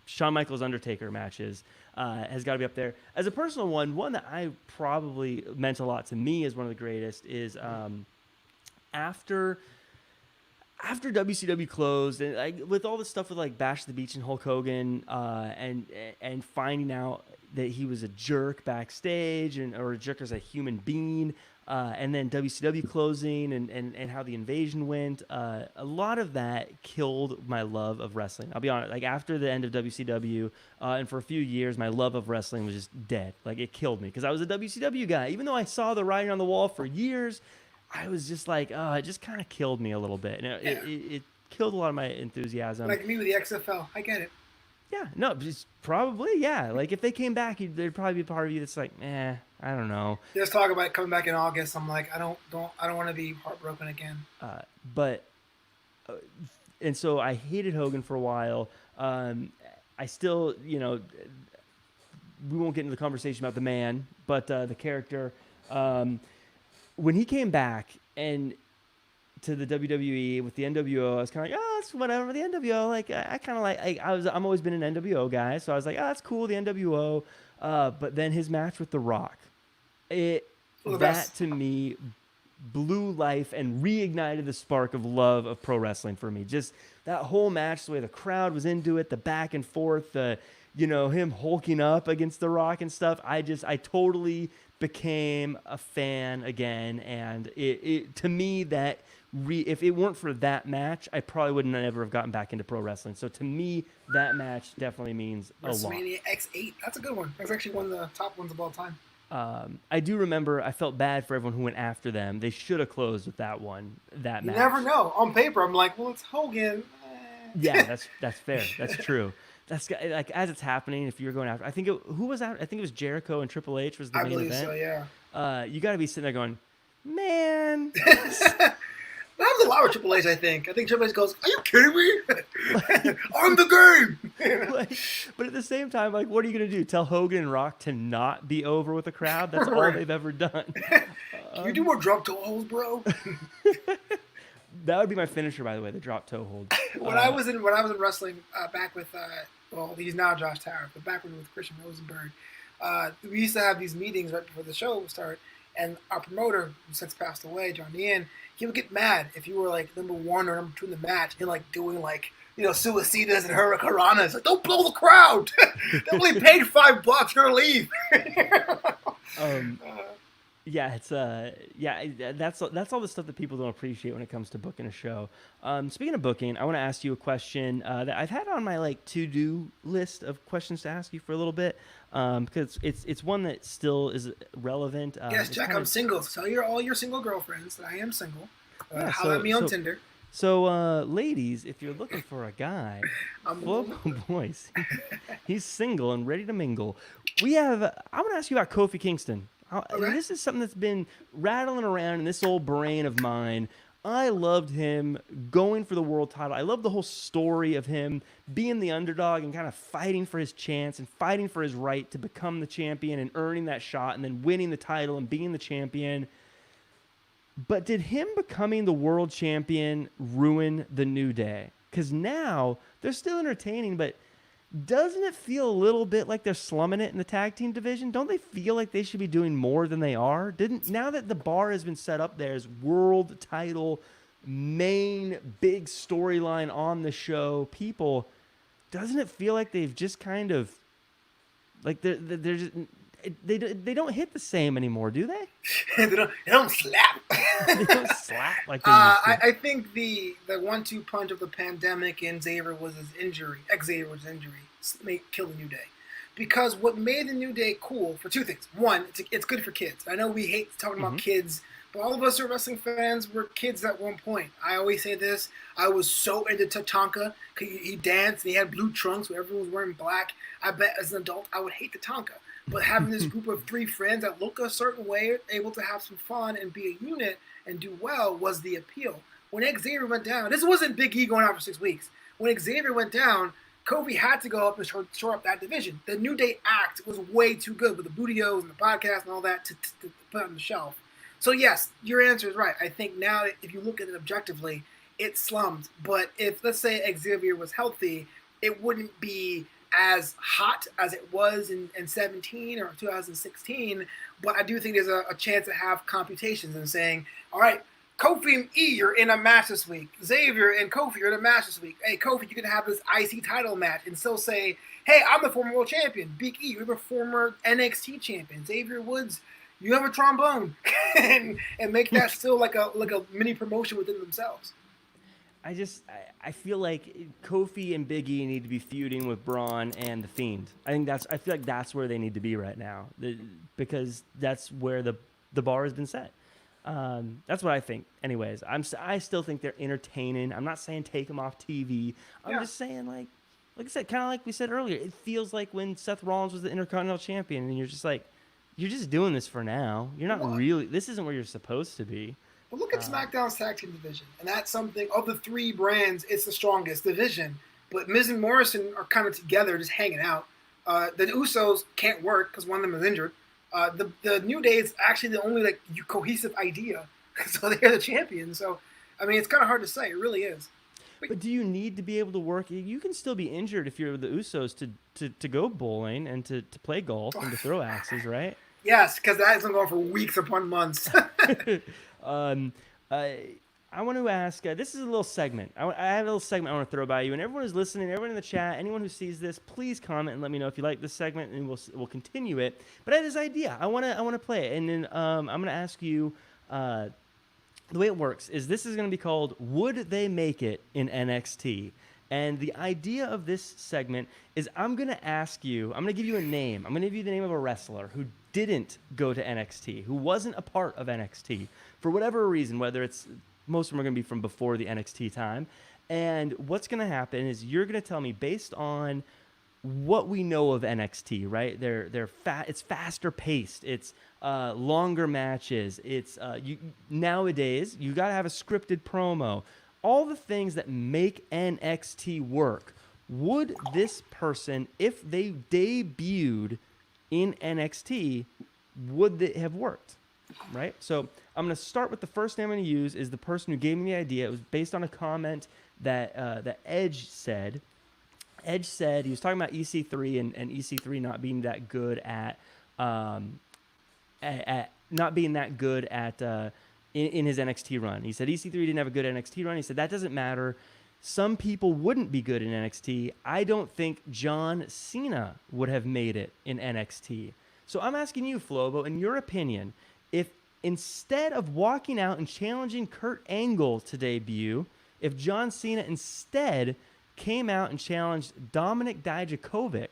Shawn Michaels Undertaker matches has got to be up there. As a personal one that I probably meant a lot to me as one of the greatest is after WCW closed, and with all this stuff with like Bash the Beach and Hulk Hogan, and finding out that he was a jerk backstage or a jerk as a human being, and then WCW closing and how the invasion went, a lot of that killed my love of wrestling. I'll be honest, like after the end of WCW, and for a few years, my love of wrestling was just dead. Like it killed me because I was a WCW guy. Even though I saw the writing on the wall for years, I was just like, oh, it just kind of killed me a little bit. And it killed a lot of my enthusiasm. Like me with the XFL. I get it. Yeah, no, just probably, yeah. Like if they came back, there'd probably be a part of you that's like, I don't know. There's talk about coming back in August. I'm like, I don't want to be heartbroken again. And so I hated Hogan for a while. I still, we won't get into the conversation about the man, but the character. When he came back and to the WWE with the NWO, I was kind of like, oh, it's whatever. The NWO, like I kind of like. I'm always been an NWO guy, so I was like, oh, that's cool, the NWO. But then his match with The Rock, that to me blew life and reignited the spark of love of pro wrestling for me. Just that whole match, the way the crowd was into it, the back and forth, him hulking up against The Rock and stuff. I totally became a fan again, and it to me that if it weren't for that match, I probably would never have gotten back into pro wrestling. So to me, that match definitely means a lot. WrestleMania X8, that's a good one. That's actually one of the top ones of all time. I do remember I felt bad for everyone who went after them. They should have closed with that match. You never know. On paper, I'm like, well, it's Hogan. Yeah, that's fair. That's true. That's like as it's happening. If you're going after, who was out? I think it was Jericho and Triple H was the main event. I believe so. Yeah. You got to be sitting there going, man. That was a lot with Triple H, I think. Triple H goes, are you kidding me? I'm the game! But at the same time, like, what are you going to do? Tell Hogan and Rock to not be over with the crowd? That's all they've ever done. Can you do more drop toe holds, bro? That would be my finisher, by the way, the drop toe hold. When I was in wrestling, back with, he's now Josh Towers, but back with Christian Rosenberg, we used to have these meetings right before the show would start, and our promoter, who since passed away, John Ian, he would get mad if you were like number 1 or number 2 in the match and like doing like suicidas and hurricanranas. Like, don't blow the crowd. They only paid $5 for leave. Yeah, it's that's all the stuff that people don't appreciate when it comes to booking a show. Speaking of booking, I want to ask you a question that I've had on my to-do list of questions to ask you for a little bit, because it's one that still is relevant. Yes, Jack, I'm single. Tell all your single girlfriends that I am single. Holler at me on Tinder. So, ladies, if you're looking for a guy, I'm the one. Flobo Boyce, he's single and ready to mingle. We have. I want to ask you about Kofi Kingston. And Okay. this is something that's been rattling around in this old brain of mine. I loved him going for the world title. I love the whole story of him being the underdog and kind of fighting for his chance and fighting for his right to become the champion and earning that shot and then winning the title and being the champion. But did him becoming the world champion ruin the New Day? Because now they're still entertaining, but doesn't it feel a little bit like they're slumming it in the tag team division? Don't they feel like they should be doing more than they are? Didn't now that the bar has been set up there as world title, main big storyline on the show, people, doesn't it feel like they've just kind of like they're just they don't hit the same anymore, do they? They don't slap. They don't slap like they used to. I think the 1-2 punch of the pandemic and Xavier was his injury. Xavier was his injury. Kill the New Day. Because what made the New Day cool for two things. One, it's good for kids. I know we hate talking about kids, but all of us who are wrestling fans were kids at one point. I always say this. I was so into Tatanka. He danced and he had blue trunks where everyone was wearing black. I bet as an adult I would hate Tatanka. But having this group of 3 friends that look a certain way, able to have some fun and be a unit and do well, was the appeal. When Xavier went down, this wasn't Big E going out for 6 weeks. When Xavier went down, Kofi had to go up and shore up that division. The New Day act was way too good with the Bootios and the podcast and all that to put on the shelf. So yes, your answer is right. I think now if you look at it objectively, it slummed. But if, let's say, Xavier was healthy, it wouldn't be as hot as it was in 17 or 2016, but I do think there's a chance to have computations and saying, all right, Kofi and E are in a match this week. Xavier and Kofi are in a match this week. Hey, Kofi, you can have this IC title match and still say, hey, I'm the former world champion. Big E, you're the former NXT champion. Xavier Woods, you have a trombone. and make that still like a mini promotion within themselves. I feel like Kofi and Big E need to be feuding with Braun and The Fiend. I feel like that's where they need to be right now, because that's where the bar has been set. That's what I think. Anyways, I still think they're entertaining. I'm not saying take them off TV. I'm just saying like I said, kind of like we said earlier, it feels like when Seth Rollins was the Intercontinental Champion, and you're just like, you're just doing this for now. You're not really. This isn't where you're supposed to be. But look at SmackDown's tag team division, and that's something, of the 3 brands, it's the strongest division. But Miz and Morrison are kind of together, just hanging out. The Usos can't work because one of them is injured. The New Day is actually the only cohesive idea, so they're the champions. So, I mean, it's kind of hard to say. It really is. But do you need to be able to work? You can still be injured if you're the Usos to go bowling and to play golf and to throw axes, right? Yes, because that isn't going for weeks upon months. I want to ask, this is a little segment. I have a little segment I want to throw by you. And everyone who's listening, everyone in the chat, anyone who sees this, please comment and let me know if you like this segment, and we'll continue it. But I had this idea. I want to play it. And then I'm going to ask you, the way it works is this is going to be called Would They Make It in NXT? And the idea of this segment is I'm going to give you a name. I'm going to give you the name of a wrestler who didn't go to NXT, who wasn't a part of NXT for whatever reason, whether it's, most of them are going to be from before the NXT time. And what's going to happen is you're going to tell me based on what we know of NXT, right? It's faster paced. It's longer matches. It's nowadays you got to have a scripted promo. All the things that make NXT work. Would this person, if they debuted in NXT, would they have worked? Right? So I'm going to start with the first name I'm going to use is the person who gave me the idea. It was based on a comment that Edge said. Edge said he was talking about EC3 and EC3 not being that good in his NXT run. He said EC3 didn't have a good NXT run. He said that doesn't matter. Some people wouldn't be good in NXT. I don't think John Cena would have made it in NXT. So I'm asking you, Flobo, in your opinion, if instead of walking out and challenging Kurt Angle to debut, if John Cena instead came out and challenged Dominik Dijakovic,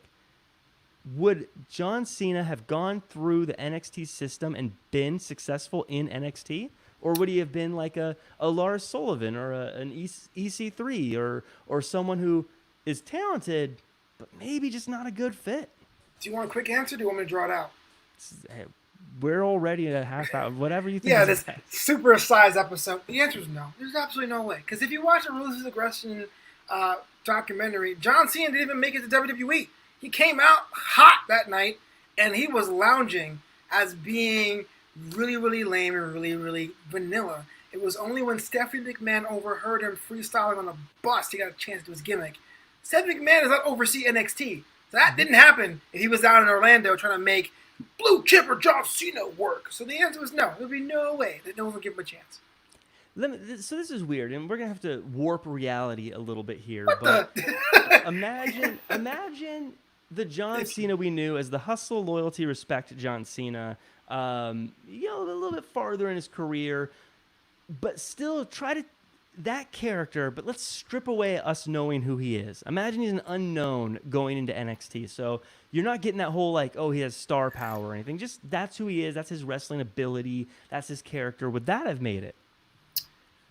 would John Cena have gone through the NXT system and been successful in NXT? Or would he have been like a Lars Sullivan or an EC3 or someone who is talented, but maybe just not a good fit? Do you want a quick answer? Or do you want me to draw it out? Hey, we're already at a half hour. Whatever you think Yeah, is this best. super sized episode. The answer is no. There's absolutely no way. Because if you watch the Ruthless Aggression documentary, John Cena didn't even make it to WWE. He came out hot that night, and he was lounging as being really, really lame and really, really vanilla. It was only when Stephanie McMahon overheard him freestyling on a bus he got a chance to do his gimmick. Stephanie McMahon does not oversee NXT. So that didn't happen if he was down in Orlando trying to make Blue Chipper John Cena work. So the answer was no. There'd be no way that no one would give him a chance. So this is weird, and we're gonna have to warp reality a little bit here. What but the? imagine the John Cena we knew as the hustle, loyalty, respect John Cena. A little bit farther in his career, but still try to that character. But let's strip away us knowing who he is. Imagine he's an unknown going into NXT. So you're not getting that whole like, oh, he has star power or anything. Just that's who he is. That's his wrestling ability. That's his character. Would that have made it?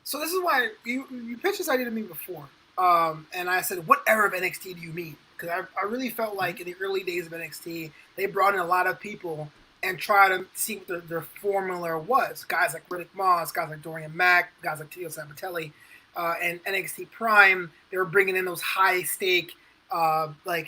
So this is why you pitched this idea to me before, and I said, what era of NXT do you mean? Because I really felt like in the early days of NXT, they brought in a lot of people and tried to see what their formula was. Guys like Riddick Moss, guys like Dorian Mack, guys like Tio Sabatelli, and NXT Prime, they were bringing in those high-stake indie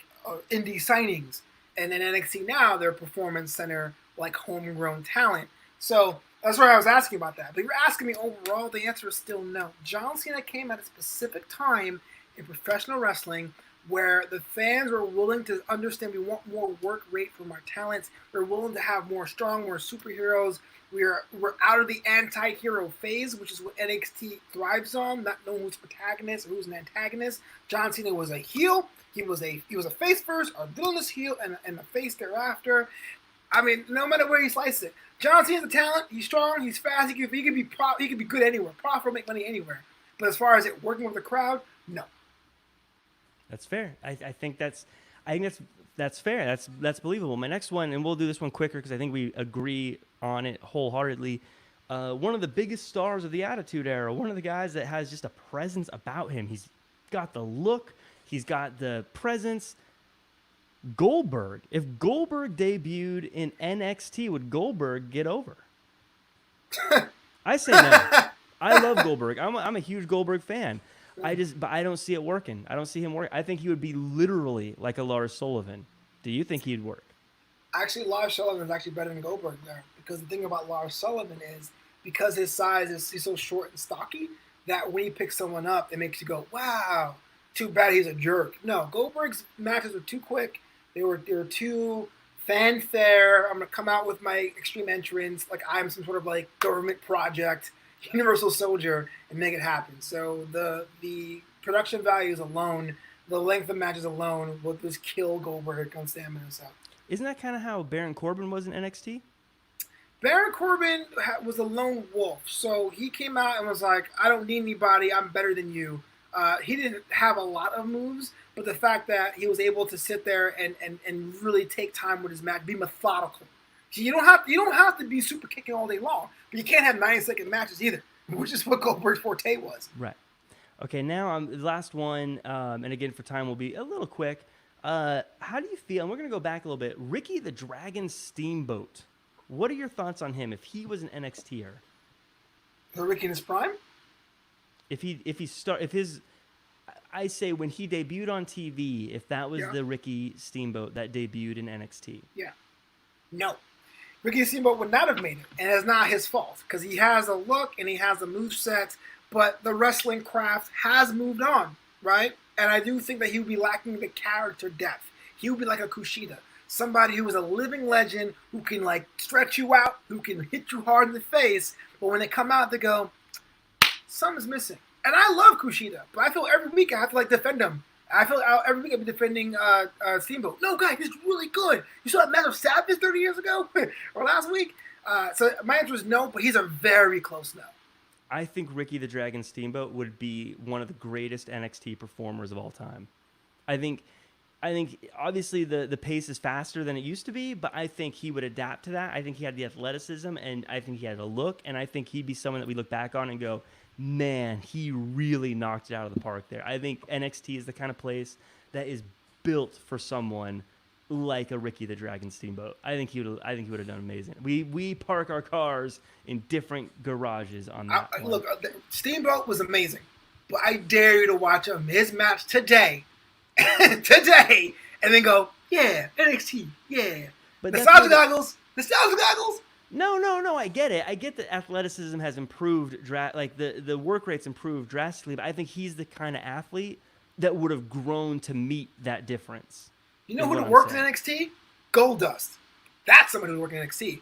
signings. And then NXT now, they're performance center, like homegrown talent. So that's why I was asking about that. But you're asking me overall, the answer is still no. John Cena came at a specific time in professional wrestling where the fans were willing to understand we want more work rate from our talents. We're willing to have more superheroes. We're out of the anti-hero phase, which is what NXT thrives on, not knowing who's protagonist or who's an antagonist. John Cena was a heel. He was a face first, a villainous heel, and a face thereafter. I mean, no matter where you slice it, John Cena's a talent. He's strong. He's fast. He could be good anywhere. Profitable, make money anywhere. But as far as it working with the crowd, no. That's fair. I think that's fair. That's believable. My next one, and we'll do this one quicker because I think we agree on it wholeheartedly. One of the biggest stars of the Attitude Era. One of the guys that has just a presence about him. He's got the look. He's got the presence. Goldberg. If Goldberg debuted in NXT, would Goldberg get over? I say no. I love Goldberg. I'm a huge Goldberg fan. But I don't see it working. I don't see him working. I think he would be literally like a Lars Sullivan. Do you think he'd work? Actually, Lars Sullivan is actually better than Goldberg there. Because the thing about Lars Sullivan is, because his size is he's so short and stocky, that when he picks someone up, it makes you go, wow, too bad he's a jerk. No, Goldberg's matches were too quick. They were too fanfare. I'm going to come out with my extreme entrance like I'm some sort of like government project, Universal Soldier, and make it happen. So the production values alone, the length of matches alone, will just kill Goldberg on stamina. So isn't that kind of how Baron Corbin was in NXT? Baron Corbin was a lone wolf, so he came out and was like, "I don't need anybody. I'm better than you." He didn't have a lot of moves, but the fact that he was able to sit there and really take time with his match, be methodical. So you don't have to be super kicking all day long, but you can't have 9-second matches either, which is what Goldberg's forte was. Right. Okay, now the last one, and again for time will be a little quick. How do you feel? And we're going to go back a little bit. Ricky the Dragon Steamboat. What are your thoughts on him if he was an NXTer? Ricky in his prime? I say when he debuted on TV, if that was the Ricky Steamboat that debuted in NXT. Yeah. No. Ricky Steamboat would not have made it, and it's not his fault because he has a look and he has a moveset, but the wrestling craft has moved on, right? And I do think that he would be lacking the character depth. He would be like a Kushida, somebody who is a living legend who can like stretch you out, who can hit you hard in the face, but when they come out, they go, something's missing. And I love Kushida, but I feel every week I have to like defend him. I feel every week I've been defending Steamboat. No, guy, he's really good. You saw that match of Savage 30 years ago or last week? So my answer is no, but he's a very close no. I think Ricky the Dragon Steamboat would be one of the greatest NXT performers of all time. I think I think obviously the pace is faster than it used to be, but I think he would adapt to that. I think he had the athleticism, and I think he had a look, and I think he'd be someone that we look back on and go, man, he really knocked it out of the park there. I think NXT is the kind of place that is built for someone like a Ricky the Dragon Steamboat. I think he would have done amazing. We park our cars in different garages on that. Look, Steamboat was amazing, but I dare you to watch his match today, and then go, yeah, NXT, yeah. But nostalgia goggles. No. I get it. I get that athleticism has improved, the work rate's improved drastically. But I think he's the kind of athlete that would have grown to meet that difference. You know who worked in NXT? Goldust. That's somebody who worked in NXT.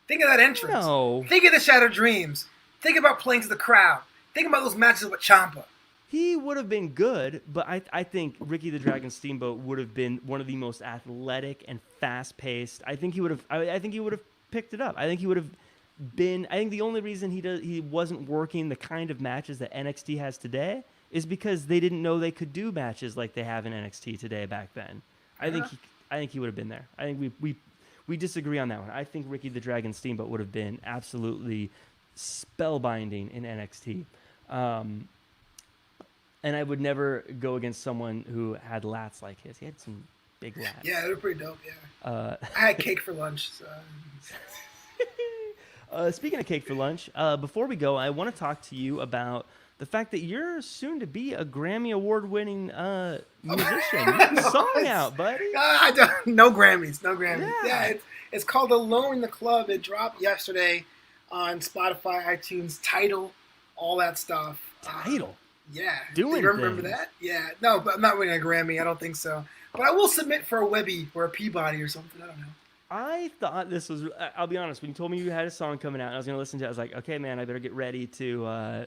Think of that entrance. No. Think of the Shattered Dreams. Think about playing to the crowd. Think about those matches with Ciampa. He would have been good, but I think Ricky the Dragon Steamboat would have been one of the most athletic and fast-paced. I think he would have picked it up. I think he would have been. I think the only reason he wasn't working the kind of matches that NXT has today is because they didn't know they could do matches like they have in NXT today back then. I think he would have been there. I think we disagree on that one. I think Ricky the Dragon Steamboat would have been absolutely spellbinding in NXT. And I would never go against someone who had lats like his. He had some big lats. Yeah, they were pretty dope, yeah. I had cake for lunch. So. Speaking of cake for lunch, before we go, I want to talk to you about the fact that you're soon to be a Grammy Award-winning musician. You have a song out, buddy. No Grammys. Yeah, it's called Alone in the Club. It dropped yesterday on Spotify, iTunes, Tidal, all that stuff. Tidal? Yeah. Do you remember that? Yeah. No, but I'm not winning a Grammy. I don't think so. But I will submit for a Webby or a Peabody or something. I don't know. I thought this was... I'll be honest. When you told me you had a song coming out and I was going to listen to it, I was like, okay, man, I better get ready to...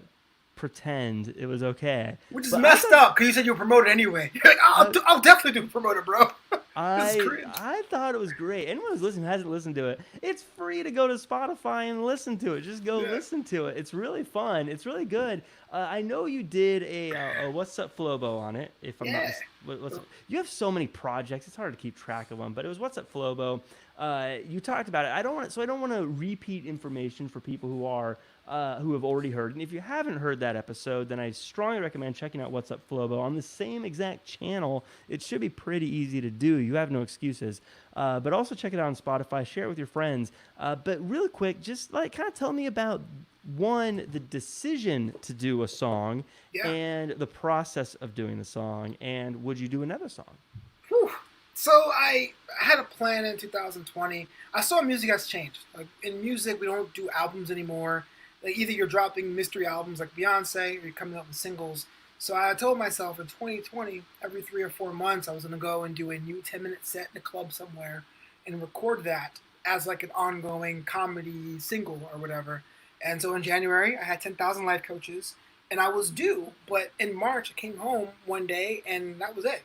pretend it was okay. Which is messed up because you said you were promoted anyway. You're like, I'll definitely do a promoter, bro. I thought it was great. Anyone who's listening hasn't listened to it. It's free to go to Spotify and listen to it. Just go listen to it. It's really fun. It's really good. I know you did a What's Up Flobo on it. If I'm not, you have so many projects. It's hard to keep track of them. But it was What's Up Flobo. You talked about it. I don't want to repeat information for people who have already heard. And if you haven't heard that episode, then I strongly recommend checking out What's Up Flobo on the same exact channel. It should be pretty easy to do. You have no excuses. But also check it out on Spotify. Share it with your friends. But really quick, just kind of tell me about, one, the decision to do a song and the process of doing the song. And would you do another song? Whew. So I had a plan in 2020. I saw music has changed. Like in music, we don't do albums anymore. Like either you're dropping mystery albums like Beyonce or you're coming up with singles. So I told myself in 2020, every 3 or 4 months, I was going to go and do a new 10-minute set in a club somewhere and record that as like an ongoing comedy single or whatever. And so in January, I had 10,000 life coaches. And I was due, but in March, I came home one day, and that was it.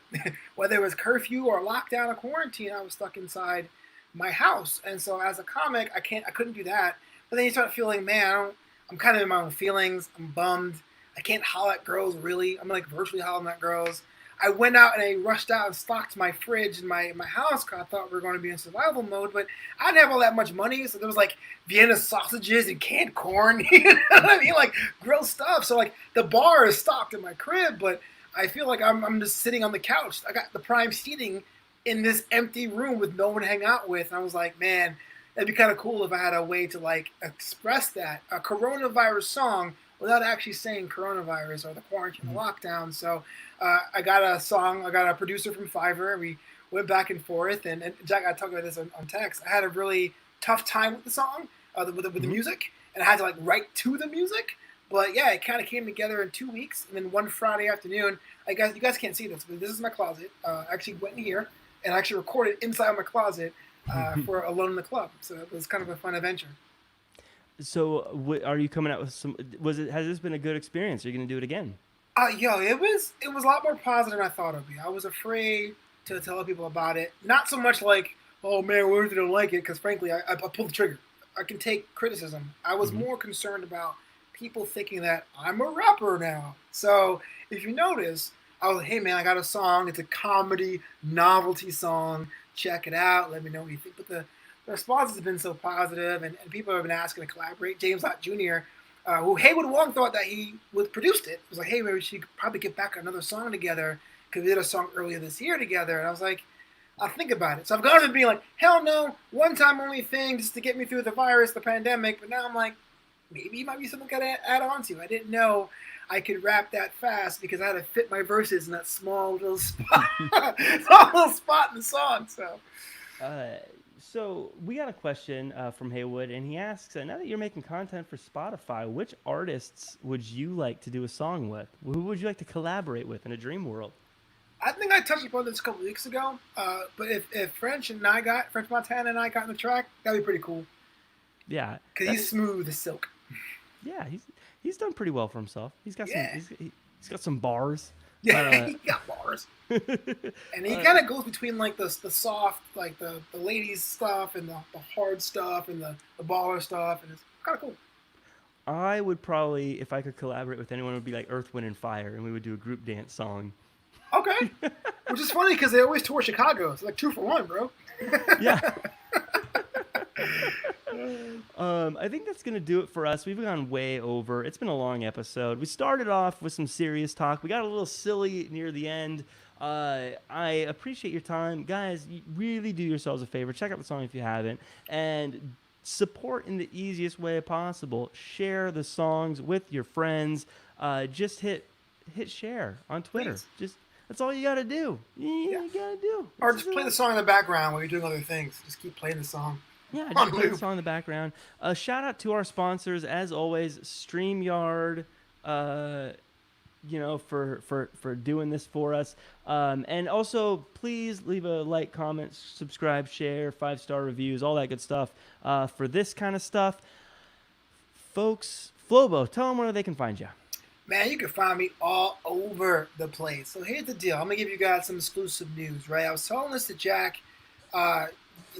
Whether it was curfew or lockdown or quarantine, I was stuck inside my house. And so as a comic, I couldn't do that. But then you start feeling, man, I'm kind of in my own feelings. I'm bummed. I can't holler at girls, really. I'm like virtually hollering at girls. I went out and I rushed out and stocked my fridge in my house because I thought we were going to be in survival mode, but I didn't have all that much money, so there was like Vienna sausages and canned corn, you know what I mean, like grilled stuff. So like the bar is stocked in my crib, but I feel like I'm just sitting on the couch. I got the prime seating in this empty room with no one to hang out with, and I was like, man, it'd be kind of cool if I had a way to like express that, a coronavirus song without actually saying coronavirus or the quarantine or lockdown. So I got a song. I got a producer from Fiverr. We went back and forth. And Jack, I talked about this on text. I had a really tough time with the song, with the music. And I had to like write to the music. But yeah, it kind of came together in 2 weeks. And then one Friday afternoon, you guys can't see this, but this is my closet. I actually went in here and actually recorded inside my closet for Alone in the Club. So it was kind of a fun adventure. So, are you coming out with some? Has this been a good experience? Are you going to do it again? It was a lot more positive than I thought it would be. I was afraid to tell people about it. Not so much like, oh man, what if they don't like it? Because frankly, I pulled the trigger. I can take criticism. I was more concerned about people thinking that I'm a rapper now. So if you notice, I was like, hey man, I got a song. It's a comedy novelty song. Check it out. Let me know what you think. But the response has been so positive, and people have been asking to collaborate. James Lott Jr., who Haywood Wong thought that he would produced it, was like, hey, maybe we should probably get back another song together because we did a song earlier this year together. And I was like, I'll think about it. So I've gone from being like, hell no, one time only thing just to get me through the virus, the pandemic. But now I'm like, maybe it might be something I got to add on to. I didn't know I could rap that fast because I had to fit my verses in that small little spot, small little spot in the song. So we got a question from Haywood, and he asks, now that you're making content for Spotify, which artists would you like to do a song with? Who would you like to collaborate with in a dream world? I think I touched upon this a couple weeks ago, but if French Montana and I got in the track, that'd be pretty cool. Yeah, because he's smooth as silk. Yeah, he's done pretty well for himself. He's got he's got some bars. Yeah, he got bars. And he kind of goes between like the soft, like the ladies stuff and the hard stuff and the baller stuff, and it's kind of cool. I would probably, if I could collaborate with anyone, it would be like Earth, Wind, and Fire, and we would do a group dance song. Okay. Which is funny because they always tour Chicago. It's like 2 for 1, bro. Yeah. I think that's going to do it for us. We've gone way over. It's been a long episode. We started off with some serious talk. We got a little silly near the end. I appreciate your time. Guys, you really do yourselves a favor. Check out the song if you haven't. And support in the easiest way possible. Share the songs with your friends. Just hit share on Twitter. Please. That's all you got to do. You got to do. Or just play the song in the background while you're doing other things. Just keep playing the song. Yeah, just play the song in the background. Shout out to our sponsors, as always, StreamYard, for doing this for us. And also, please leave a like, comment, subscribe, share, 5-star reviews, all that good stuff for this kind of stuff. Folks, Flobo, tell them where they can find you. Man, you can find me all over the place. So here's the deal. I'm going to give you guys some exclusive news, right? I was telling this to Jack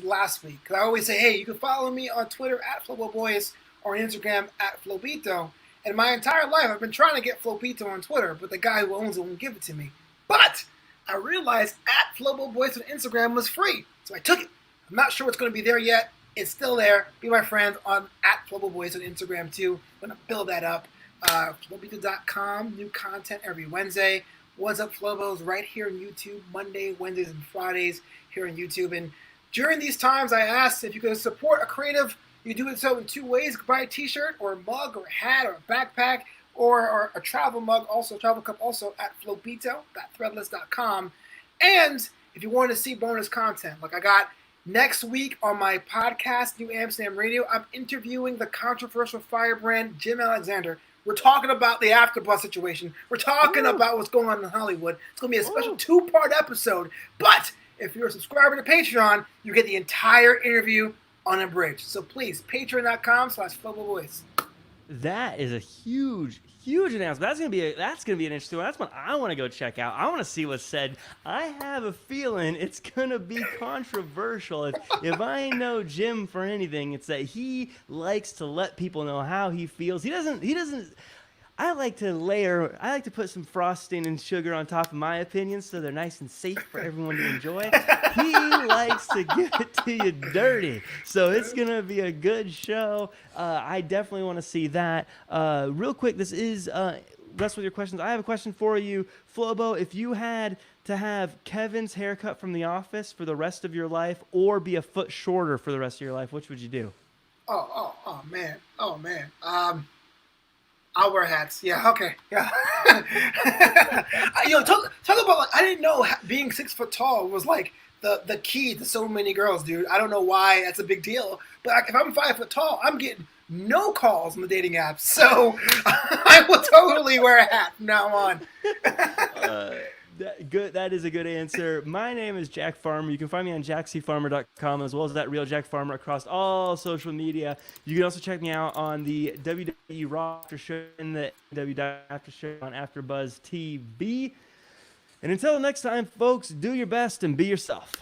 last week. Because I always say, hey, you can follow me on Twitter at Boyce or on Instagram at Flobito. And my entire life, I've been trying to get Flobito on Twitter, but the guy who owns it won't give it to me. But I realized at Boyce on Instagram was free. So I took it. I'm not sure what's going to be there yet. It's still there. Be my friend on at Boyce on Instagram too. I'm going to build that up. Flobito.com, new content every Wednesday. What's Up Flobos right here on YouTube, Monday, Wednesdays, and Fridays here on YouTube. And during these times, I asked if you could support a creative. You do it so in 2 ways. You can buy a t-shirt or a mug or a hat or a backpack or a travel mug, also a travel cup, also at flobito.threadless.com. And if you want to see bonus content, like I got next week on my podcast, New Amsterdam Radio, I'm interviewing the controversial firebrand Jim Alexander. We're talking about the AfterBuzz situation. We're talking about what's going on in Hollywood. It's going to be a special 2-part episode. But if you're a subscriber to Patreon, you get the entire interview unabridged. So please, patreon.com/FloboVoice. That is a huge announcement. That's gonna be an interesting one. That's one I want to go check out. I want to see what's said. I have a feeling it's gonna be controversial. If I know Jim for anything, it's that he likes to let people know how he feels. He doesn't. I like to put some frosting and sugar on top of my opinions so they're nice and safe for everyone to enjoy. He likes to give it to you dirty. So it's going to be a good show. I definitely want to see that. Real quick, this is Rest with Your Questions. I have a question for you. Flobo, if you had to have Kevin's haircut from The Office for the rest of your life or be a foot shorter for the rest of your life, which would you do? Oh, man. I'll wear hats. Yeah, okay. Yeah. Talk about, like, I didn't know being 6 foot tall was, like, the key to so many girls, dude. I don't know why that's a big deal. But like, if I'm 5 foot tall, I'm getting no calls on the dating apps. So I will totally wear a hat from now on. That is a good answer. My name is Jack Farmer. You can find me on jackcfarmer.com as well as that real Jack Farmer across all social media. You can also check me out on the WWE Raw After Show and the WWE After Show on AfterBuzz TV. And until next time, folks, do your best and be yourself.